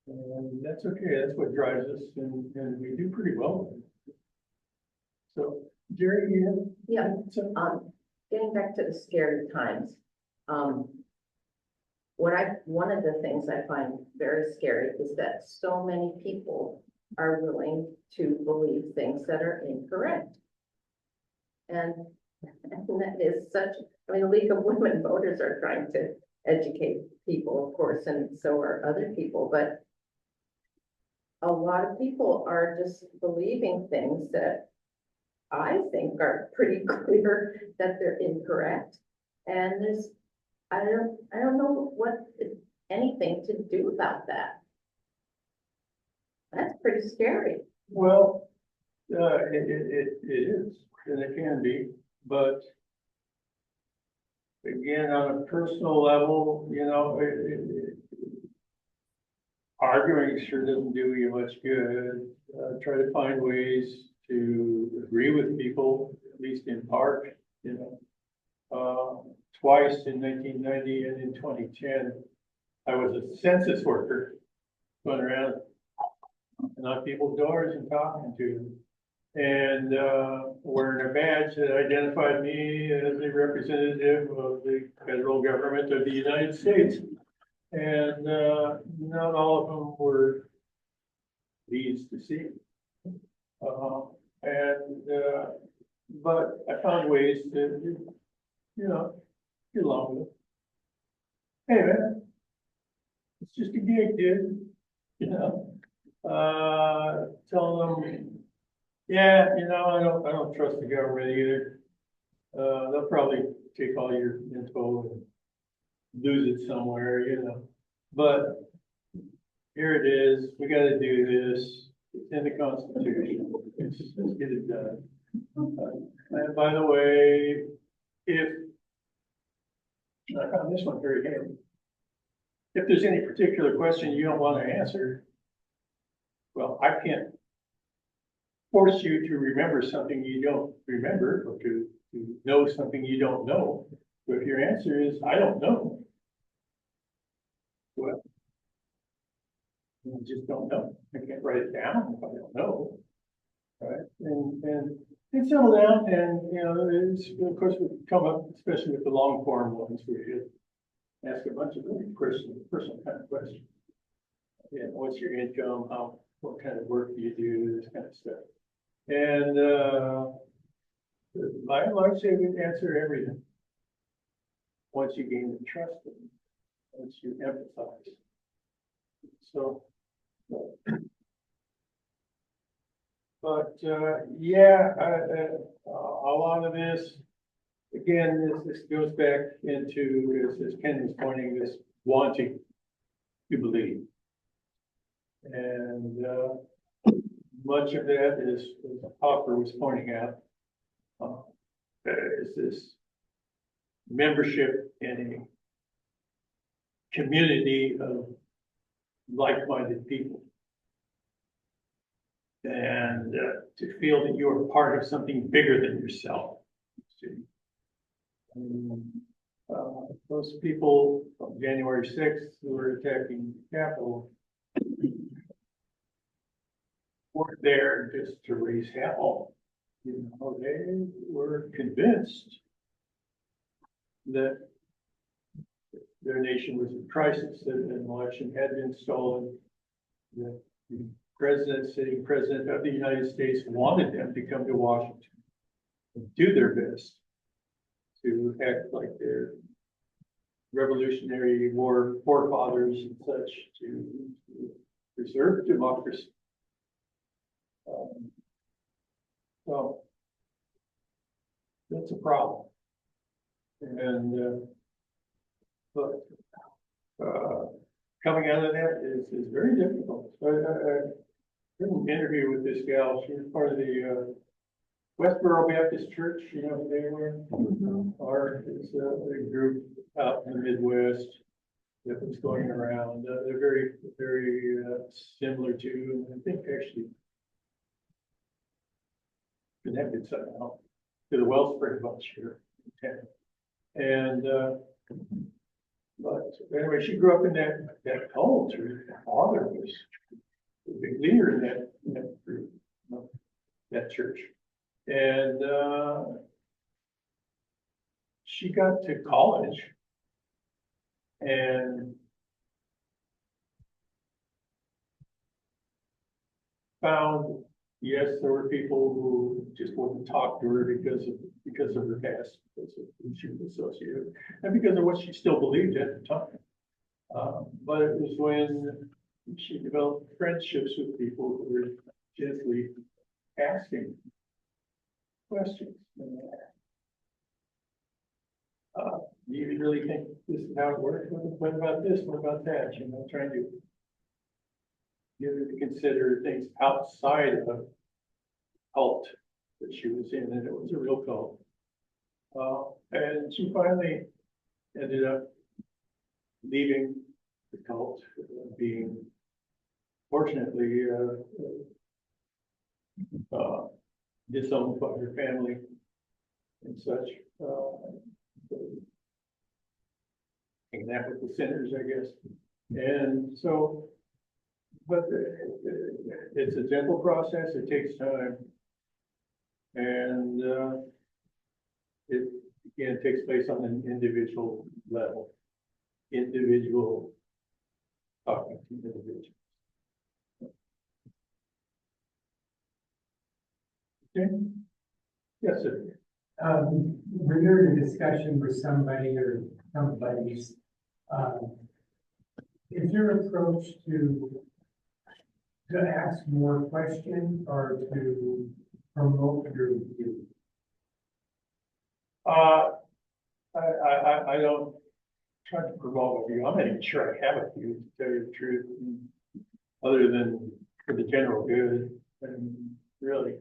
And that's okay. That's what drives us, and we do pretty well with it. So, Jerry, you have? Yeah, So, getting back to the scary times. One of the things I find very scary is that so many people are willing to believe things that are incorrect. And that is such, I mean, the League of Women Voters are trying to educate people, of course, and so are other people, but a lot of people are just believing things that I think are pretty clear that they're incorrect. And I don't know what anything to do about that. That's pretty scary. well, it is, and it can be, but again, on a personal level, you know, arguing sure doesn't do you much good. Try to find ways to agree with people, at least in part, you know. Twice in 1990 and in 2010, I was a census worker going around knocking people's doors and talking to them. And wearing a badge that identified me as a representative of the federal government of the United States. And not all of them were pleased to see. But I found ways to, you know, get along with it. Hey man, it's just a gig, dude. You know, telling them, yeah, you know, I don't trust the government either. They'll probably take all your info and lose it somewhere, you know. But here it is. We got to do this. It's in the Constitution. Let's get it done. And by the way, I found this one very handy. If there's any particular question you don't want to answer, well, I can't force you to remember something you don't remember or to know something you don't know. So if your answer is, I don't know, well, you just don't know. I can't write it down if I don't know. Right? And settle down and, you know, it's, of course, we come up, especially with the long form ones where you ask a bunch of really personal kind of questions. Yeah, what's your income? What kind of work do you do? This kind of stuff. And by and large, they would answer everything. once you gain the trust of them, once you empathize. So, but, yeah, a lot of this, again, this goes back into, as Ken was pointing, this wanting to believe. And, much of that is, as Hopper was pointing out, is this membership in a community of like-minded people. And to feel that you are part of something bigger than yourself. Those people from January 6th who were attacking the Capitol weren't there just to raise hell. You know, they were convinced that their nation was in crisis, that an election had been stolen, that the president, sitting president of the United States, wanted them to come to Washington and do their best to act like their Revolutionary War forefathers and such to preserve democracy. So that's a problem. And but coming out of that is very difficult. I did an interview with this gal. She was part of the Westboro Baptist Church. You know who they were? Or it's a group out in the Midwest that was going around. They're very, very similar to, and I think actually connected somehow to the Wellspring Bunch here in town. And but anyway, she grew up in that cult. Her father was a big leader in that group, that church. And she got to college and found, yes, there were people who just wouldn't talk to her because of her past, because of who she was associated with, and because of what she still believed at the time. But it was when she developed friendships with people who were gently asking questions. Do you really think this is how it works? What about this? What about that? You know, trying to get her to consider things outside of a cult that she was in, and it was a real cult. And she finally ended up leaving the cult, being fortunately disowned by her family and such. Hanging out with the sinners, I guess. And so, but it's a gentle process. It takes time. And it again takes place on an individual level. Individual talking to individuals. Okay. Yes, sir. When you're in a discussion with somebody or somebody's, is your approach to ask more questions or to promote your view? I don't try to promote a view. I'm not even sure I have a view, to tell you the truth, other than for the general good. And really,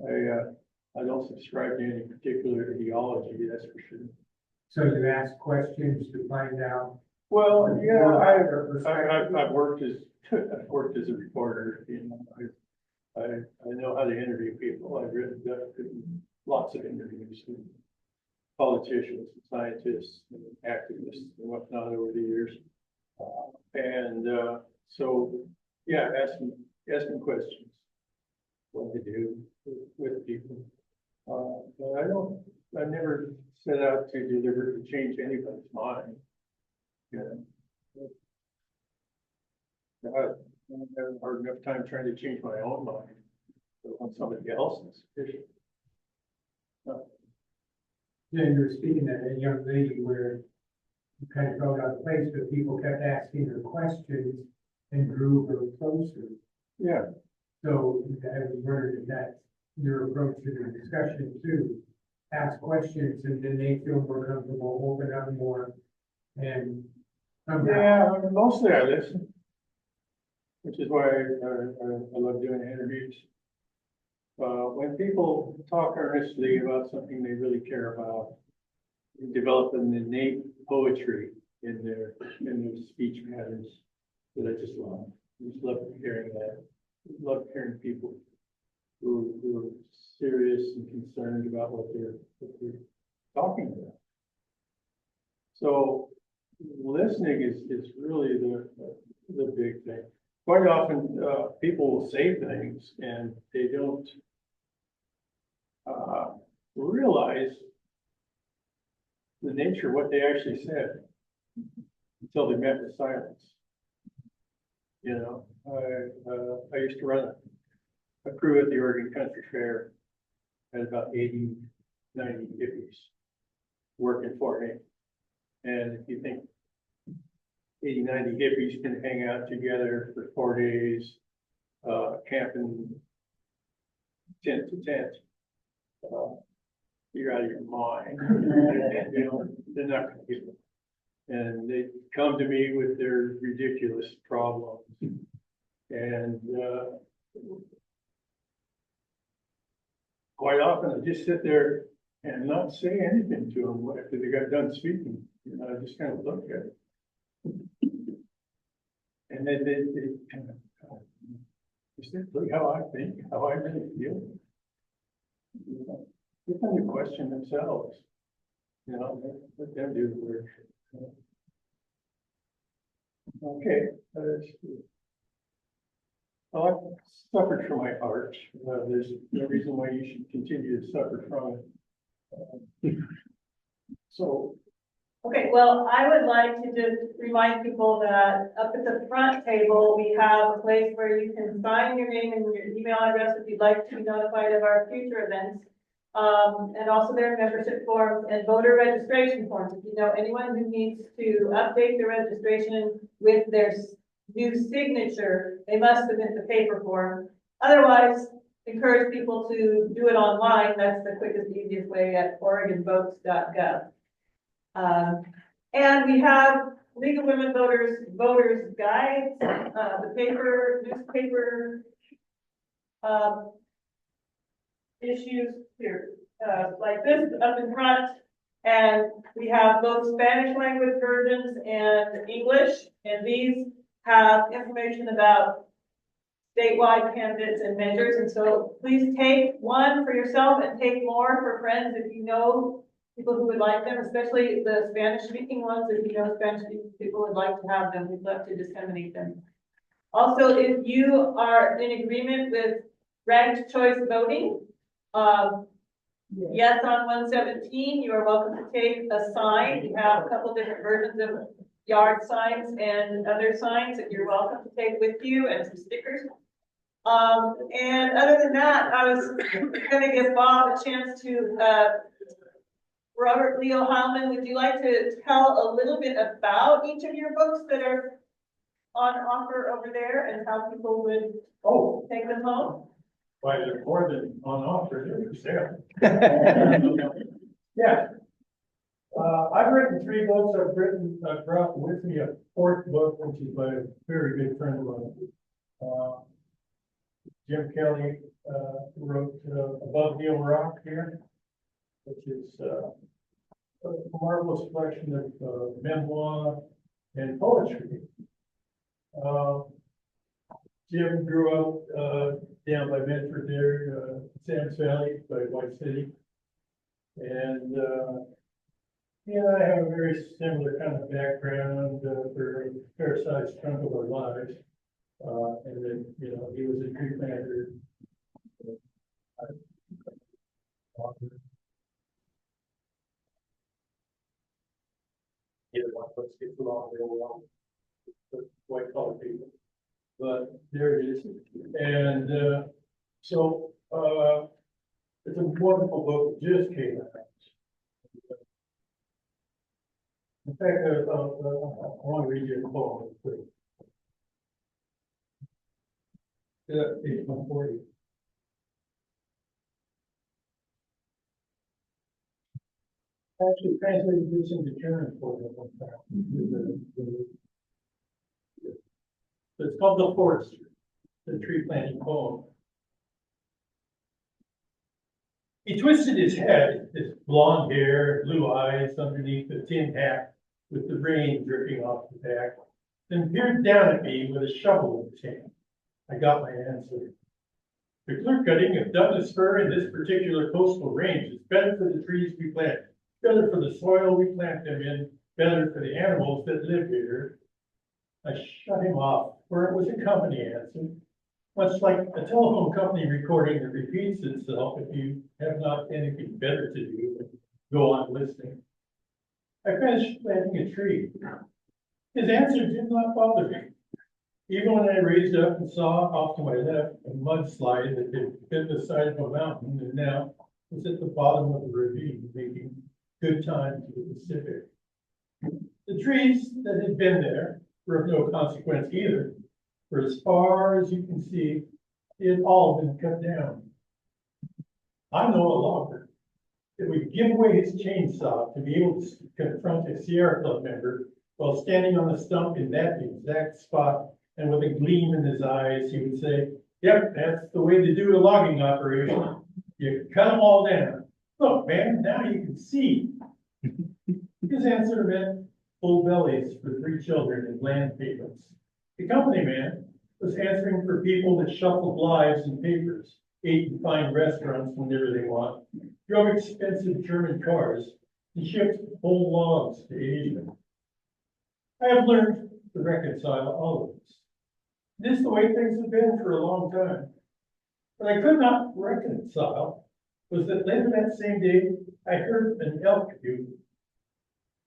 I don't subscribe to any particular ideology, that's for sure. So you ask questions to find out? Well, yeah, I've worked as a reporter. You know, I know how to interview people. I've written lots of interviews with politicians, and scientists, and activists, and whatnot over the years. So, yeah, asking questions, what to do with people. But I never set out to deliberately change anybody's mind. You know, I'm having a hard enough time trying to change my own mind on somebody else's issue. Then you were speaking to that young lady where you kind of felt out of place, but people kept asking her questions and drew her closer. Yeah. So I was wondering if that's your approach to the discussion too. Ask questions and then they feel more comfortable, open up more and. Yeah, mostly I listen, which is why I love doing interviews. When people talk earnestly about something they really care about, they develop an innate poetry in their speech patterns that I just love. I just love hearing that. I love hearing people who are serious and concerned about what they're talking about. So listening is really the big thing. Quite often, people will say things and they don't realize the nature of what they actually said until they met with silence. You know, I used to run a crew at the Oregon Country Fair, had about 80, 90 hippies working for me. And if you think 80, 90 hippies can hang out together for 4 days, camping tent to tent, you're out of your mind. You know, they're not going to get it. And they come to me with their ridiculous problems. And quite often I just sit there and not say anything to them after they got done speaking. You know, I just kind of look at it. And then they kind of, is this really how I think, how I really feel? You know, they kind of question themselves. You know, let them do the work. Okay. I've suffered from my art. There's no reason why you should continue to suffer from it. So. Okay, well, I would like to just remind people that up at the front table, we have a place where you can sign your name and your email address if you'd like to be notified of our future events. And also there are membership forms and voter registration forms. If you know anyone who needs to update their registration with their new signature, they must submit the paper form. Otherwise, encourage people to do it online. That's the quickest, easiest way at OregonVotes.gov. And we have League of Women Voters Guides, the newspaper issues here, like this up in front. And we have both Spanish language versions and English, and these have information about statewide candidates and measures. And so please take one for yourself and take more for friends if you know people who would like them, especially the Spanish-speaking ones. If you know Spanish-speaking people would like to have them, we'd love to disseminate them. Also, if you are in agreement with ranked choice voting, yes on 117, you are welcome to take a sign. We have a couple different versions of yard signs and other signs that you're welcome to take with you, and some stickers. And other than that, I was going to give Bob a chance to, Robert Leo Heilman, would you like to tell a little bit about each of your books that are on offer over there and how people would take them home? Why, they're more than on offer, they're for sale. Yeah. I've written 3 books. I've brought with me a 4th book, which is by a very good friend of mine. Jim Kelly wrote Above Neil Rock here, which is a marvelous collection of memoir and poetry. Jim grew up down by Medford there, Sam's Valley by White City. And he and I have a very similar kind of background for a fair-sized chunk of our lives. And then, you know, he was a tree planter. Either one of us gets along real well with white collar people. But there it is. And so it's a wonderful book that just came out. In fact, I want to read you a poem. Yeah, page 140. Actually translated this into German for you one time. It's called The Forest, the tree planting poem. He twisted his head, his blonde hair, blue eyes underneath the tin hat with the rain dripping off the back, then peered down at me with a shovel in his hand. I got my answer. The clear cutting of Douglas fir in this particular coastal range is better for the trees we plant, better for the soil we plant them in, better for the animals that live here. I shut him off, for it was a company answer. Much like a telephone company recording that repeats itself if you have not anything better to do than go on listening. I finished planting a tree. His answer did not bother me. Even when I raised up and saw off to my left a mudslide that had hit the side of a mountain and now was at the bottom of the ravine, making good time to the Pacific. The trees that had been there were of no consequence either. For as far as you can see, it had all been cut down. I know a logger that would give away his chainsaw to be able to confront a Sierra Club member while standing on the stump in that exact spot, and with a gleam in his eyes, he would say, "Yep, that's the way to do a logging operation. You cut them all down. Look, man, now you can see." His answer meant full bellies for 3 children and land payments. The company man was answering for people that shuffled lives and papers, ate in fine restaurants whenever they want, drove expensive German cars, and shipped whole logs to Asia. I have learned to reconcile all of this. This is the way things have been for a long time. What I could not reconcile was that later that same day, I heard an elk hoot.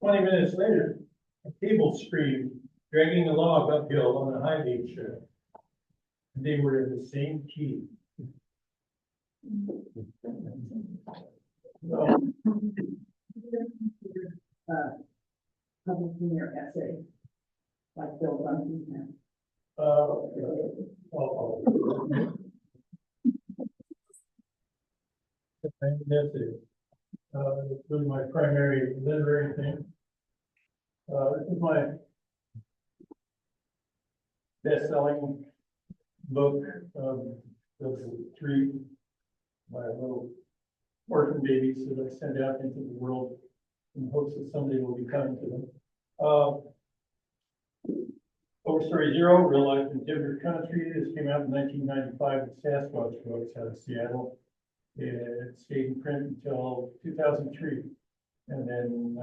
20 minutes later, a cable screamed, dragging a log uphill on a high-beam trail. And they were in the same key. So, Publishing your essay, like Bill Duncan. That's it. It's really my primary literary thing. This is my best-selling book of the 3 my little orphan babies that I send out into the world in hopes that somebody will be kind to them. Overstory Zero, Real Life in Timber Country. This came out in 1995 at Sasquatch Books out of Seattle. It stayed in print until 2003. And then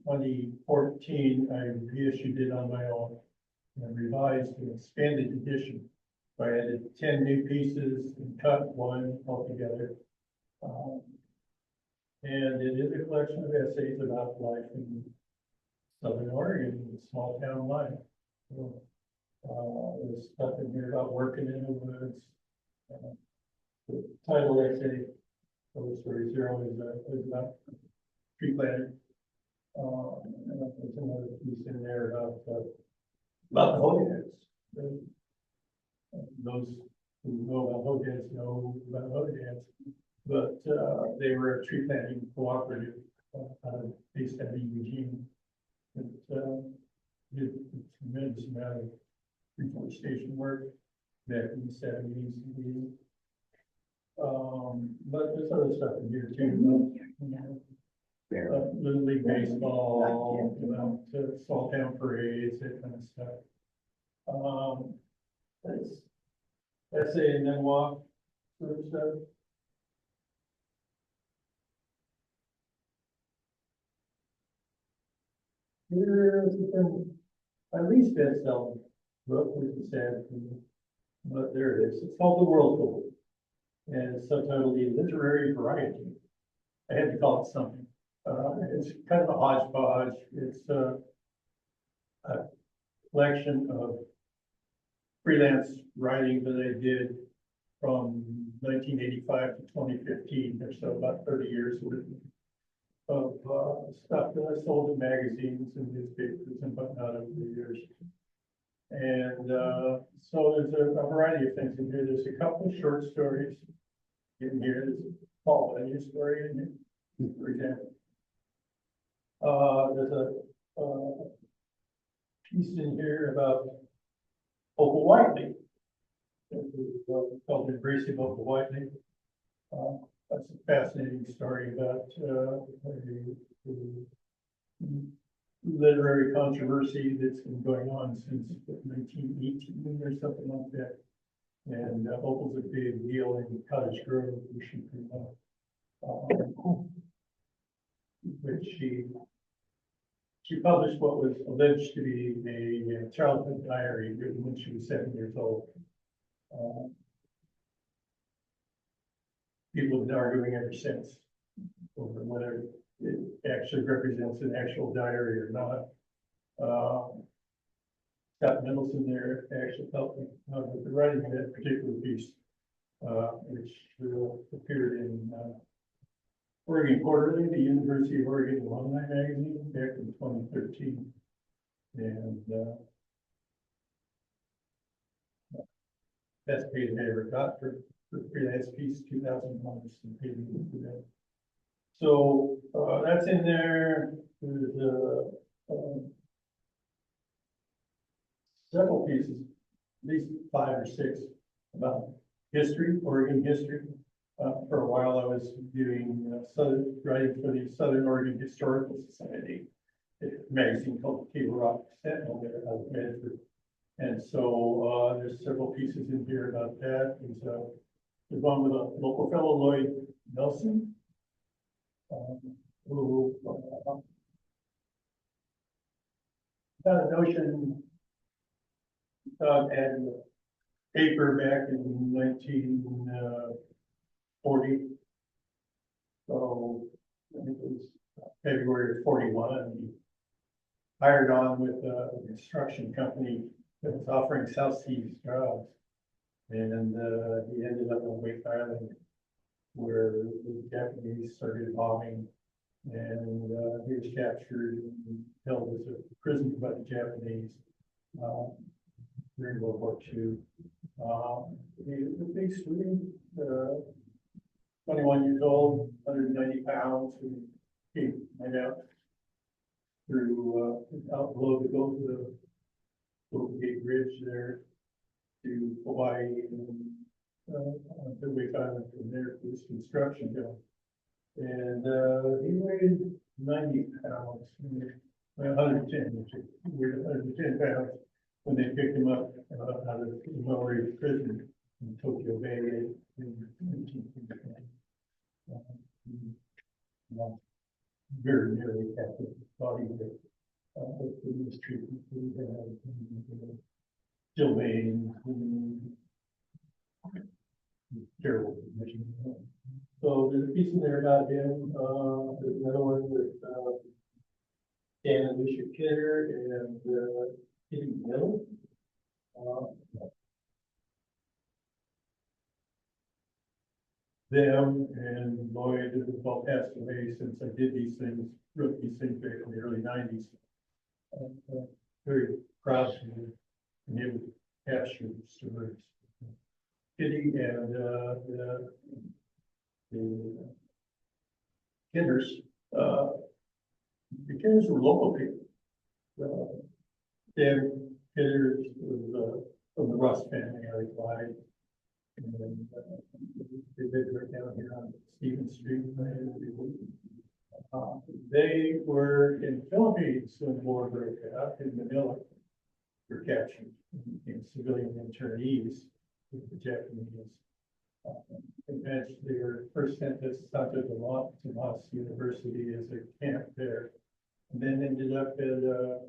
2014, I reissued it on my own and revised an expanded edition. So I added 10 new pieces and cut 1 altogether. And it is a collection of essays about life in Southern Oregon, small town life. So, there's stuff in here about working in the woods. The title essay, Overstory Zero, is about tree planting. And there's another piece in there about the hotheads. Those who know about hotheads know about hotheads, but they were a tree planting cooperative based out of Eugene. It did a tremendous amount of reforestation work back in the 70s and 80s. But there's other stuff in here too. Little League baseball, small town parades, that kind of stuff. That's essay and memoir sort of stuff. Here's the thing. My least best-selling book, which is sad for me, but there it is. It's called The Whirlpool, and it's subtitled The Literary Variety. I had to call it something. It's kind of a hodgepodge. It's a collection of freelance writing that I did from 1985 to 2015, or so, about 30 years worth. of, stuff that I sold in magazines and newspapers and whatnot over the years. And, so there's a variety of things in here. There's a couple of short stories in here. There's a Paul Bunyan story in here, for example. There's a piece in here about Opal Whiteley. Called Embracing Opal Whiteley. That's a fascinating story about a literary controversy that's been going on since 1918 or something like that. And Opal's a big deal in Cottage Grove, Michigan, which she published what was alleged to be a childhood diary written when she was 7 years old. People have been arguing ever since over whether it actually represents an actual diary or not. Scott Middleton there actually helped me with the writing of that particular piece, which appeared in Oregon Quarterly, the University of Oregon Alumni Magazine, back in 2013. And best paid I ever got for freelance piece, 2,000 and paid me for that. So that's in there. There's several pieces, at least 5 or 6, about history, Oregon history. For a while, I was doing writing for the Southern Oregon Historical Society, a magazine called the Table Rock Sentinel there out of Medford. And so there's several pieces in here about that. There's one with a local fellow, Lloyd Nelson, who had a notion about adding a paper back in 1940. So I think it was February of 41. He hired on with a construction company that was offering South Seas jobs. And he ended up on Wake Island where the Japanese started bombing, and he was captured and held as a prisoner by the Japanese during World War II. He was a big Swede, 21 years old, 190 pounds, and he went out through out below the Golden Gate Bridge there to Hawaii and to Wake Island from there for this construction job. And he weighed 90 pounds, 110, weighed 110 pounds when they picked him up out of the Maori prison in Tokyo Bay in 1959. Very nearly half his body with the mistreatment he had, still veins, terrible condition. So there's a piece in there about him. There's another one with Dan and Bishop Kidder and Kitty Mill. Them and Lloyd have all passed away since I did these things, wrote these things back in the early 90s. Very proud to be able to capture the stories. Kitty and the Kidders, the Kidders were local people. Dan Kidder was from the Russ family out of Clyde. And then they lived right down here on Stevens Street. They were in the Philippines when the war broke out in Manila. Were captured in civilian internees with the Japanese. Eventually, they were first sent to Santo Tomas University as a camp there, and then ended up at a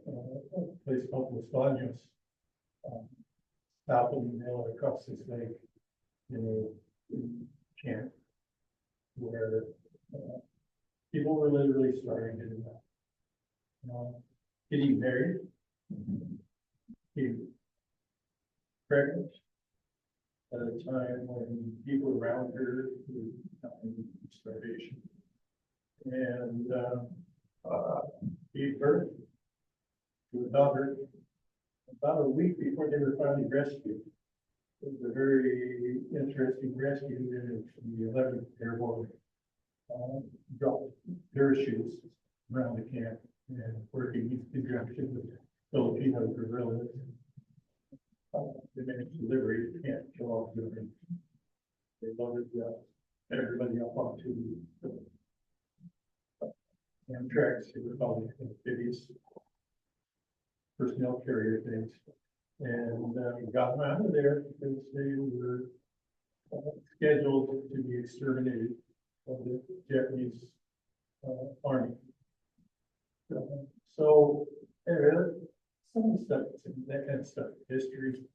place called Los Baños, south of Manila, across this lake, in a camp where people were literally starving to death. Getting married, he was pregnant at a time when people around her were dying of starvation. and, gave birth to a daughter about a week before they were finally rescued. It was a very interesting rescue. The 11th Airborne dropped parachutes around the camp and working in conjunction with Filipino guerrillas. They managed to liberate the camp, kill off the women. They loaded everybody up onto the Amtrak's, it was called amphibious personnel carrier things, and got them out of there because they were scheduled to be exterminated by the Japanese army. So anyway, some of the stuff, that kind of stuff, history,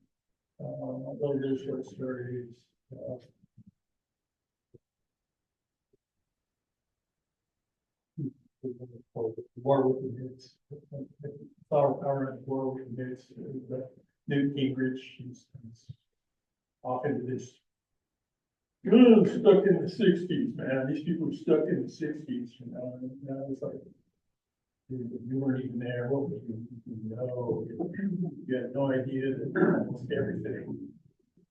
little short stories. War with the Knicks, Flower Power and War with the Knicks, Newt Gingrich, he's off into this. "Oh, I'm stuck in the 60s, man. These people are stuck in the 60s, you know, and it's like, you weren't even there. What would you know? You had no idea that almost everything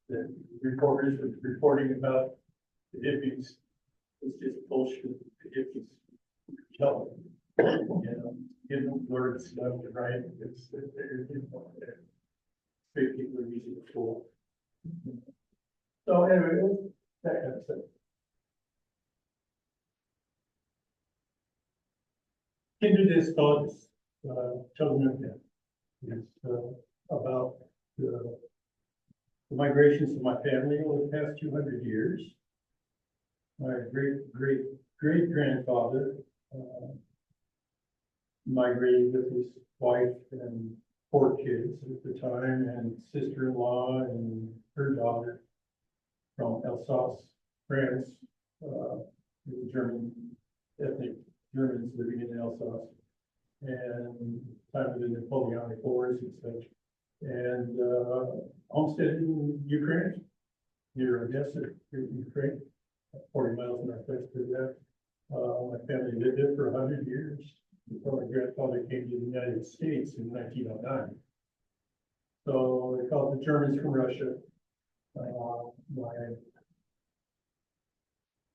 that reporters were reporting about the hippies was just bullshit. The hippies tell them, you know, give them words left and right. It's fake people are easy to fool. So anyway, that kind of stuff. Kindred thoughts, children is about the migrations of my family over the past 200 years. My great grandfather migrated with his wife and 4 kids at the time, and sister-in-law and her daughter from Alsace, France, the German ethnic Germans living in Alsace, and time of the Napoleonic Wars and such, and homestead in Ukraine, near Odessa, Ukraine, 40 miles northwest of that. My family lived there for 100 years before my grandfather came to the United States in 1909. So they called the Germans from Russia. My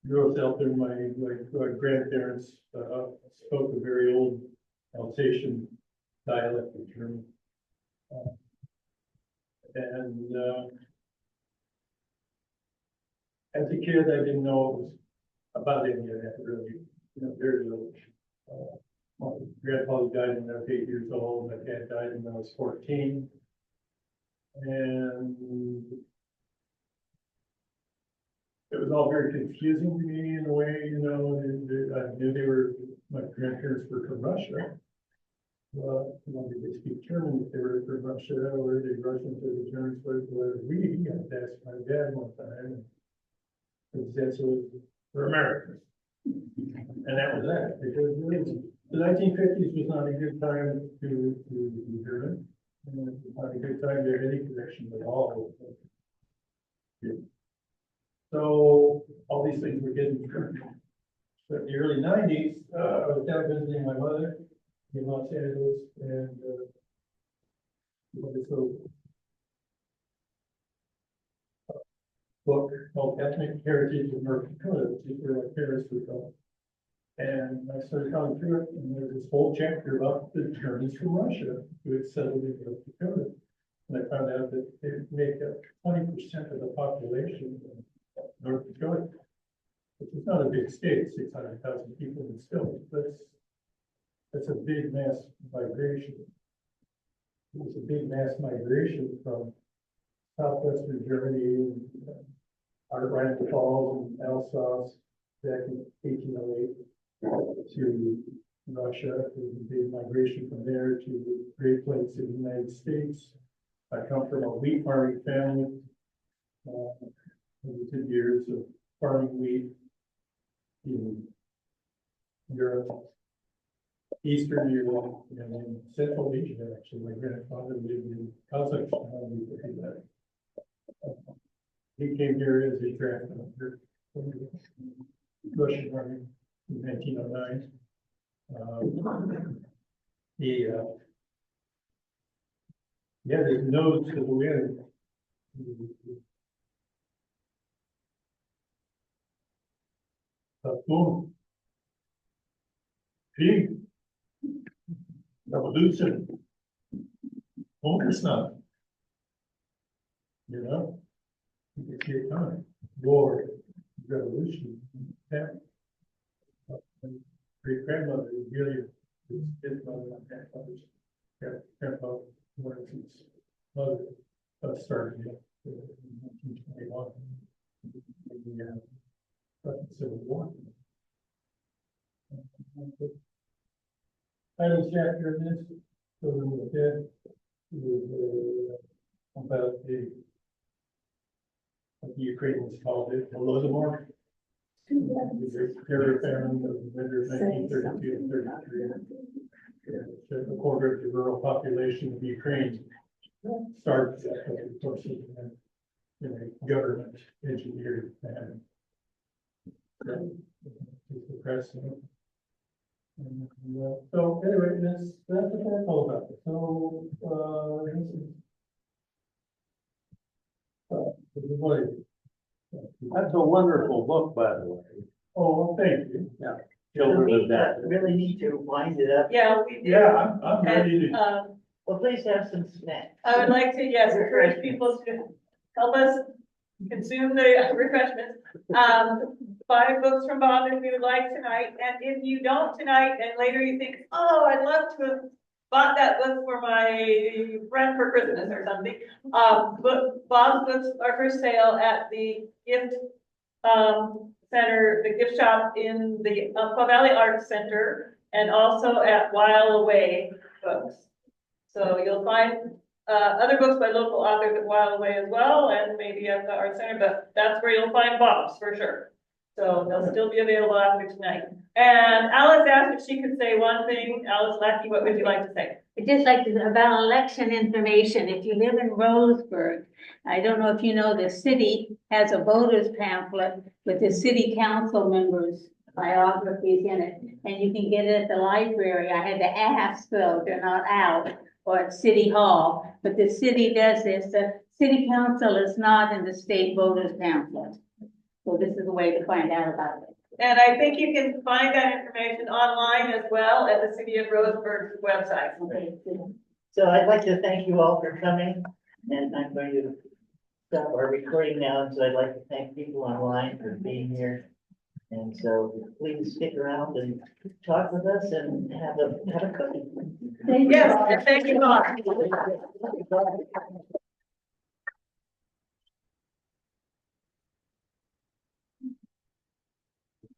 growth out there, my grandparents spoke a very old Alsatian dialect of German. As a kid, I didn't know it was about any of that really, very little. My grandfather died when I was 8 years old. My dad died when I was 14. And it was all very confusing to me in a way, I knew my grandparents were from Russia. Well, did they speak German if they were from Russia, or were they Russian to the Germans? Were we? I asked my dad one time, and his answer was, "We're Americans." And that was that. Because the 1950s was not a good time to be German, and it was not a good time to have any connection at all. So all these things were getting turned. But in the early 90s, I was down visiting my mother in Los Angeles, and so book called Ethnic Heritage of North Dakota, which is where my parents were from. And I started going through it, and there's this whole chapter about the Germans from Russia who had settled in North Dakota. And I found out that they make up 20% of the population of North Dakota, which is not a big state, 600,000 people, but still, that's a big mass migration. It was a big mass migration from southwestern Germany, Rhine Falls and Alsace back in 1808 to Russia. There was a big migration from there to the Great Lakes in the United States. I come from a wheat farming family. We did years of farming wheat in Europe, Eastern Europe, and in Central Asia. Actually, my grandfather lived in Kazakhstan. He came here as a draft from the Russian army in 1909. Yeah, there's notes to the wind. Boom. Pig. Revolution. Hungersnot. You know? You can see it coming. War, revolution. Yeah. Great grandmother, really, his mother, grandpa, one of his mother, started in 1921. The Civil War. Title chapter in this, children of the dead, is about what the Ukrainians called it, Holodomor. The terror famine of the winter of 1932 and 33. A quarter of the rural population of Ukraine started that over the course of a government engineered famine. The president. So anyway, that's what that's all about. So That's a wonderful book, by the way. oh, well, thank you. Yeah. Children of that. Really need to wind it up. Yeah, we do. Yeah, I'm ready And, to. Well, please have some snacks. I would like to, yes, encourage people to help us consume the refreshments. 5 books from Bob if you would like tonight, and if you don't tonight, and later you think, oh, I'd love to have bought that book for my friend for Christmas or something. Bob's books are for sale at the gift center, the gift shop in the Umpqua Valley Arts Center, and also at While Away Books. So you'll find other books by local authors at While Away as well, and maybe at the Art Center, but that's where you'll find Bob's for sure. So they'll still be available after tonight. And Alice asked if she could say one thing. Alice Lackey, what would you like to say? I'd just like to, about election information, if you live in Roseburg, I don't know if you know, the city has a voters pamphlet with the city council members' biographies in it, and you can get it at the library. I had to ask though, they're not out, or at City Hall, but the city does this. The city council is not in the state voters pamphlet. So this is a way to find out about it. And I think you can find that information online as well at the City of Roseburg's website. Okay. So I'd like to thank you all for coming, and I'm going to stop our recording now. So I'd like to thank people online for being here. And so please stick around and talk with us and have a cookie. Yes, thank you, Bob.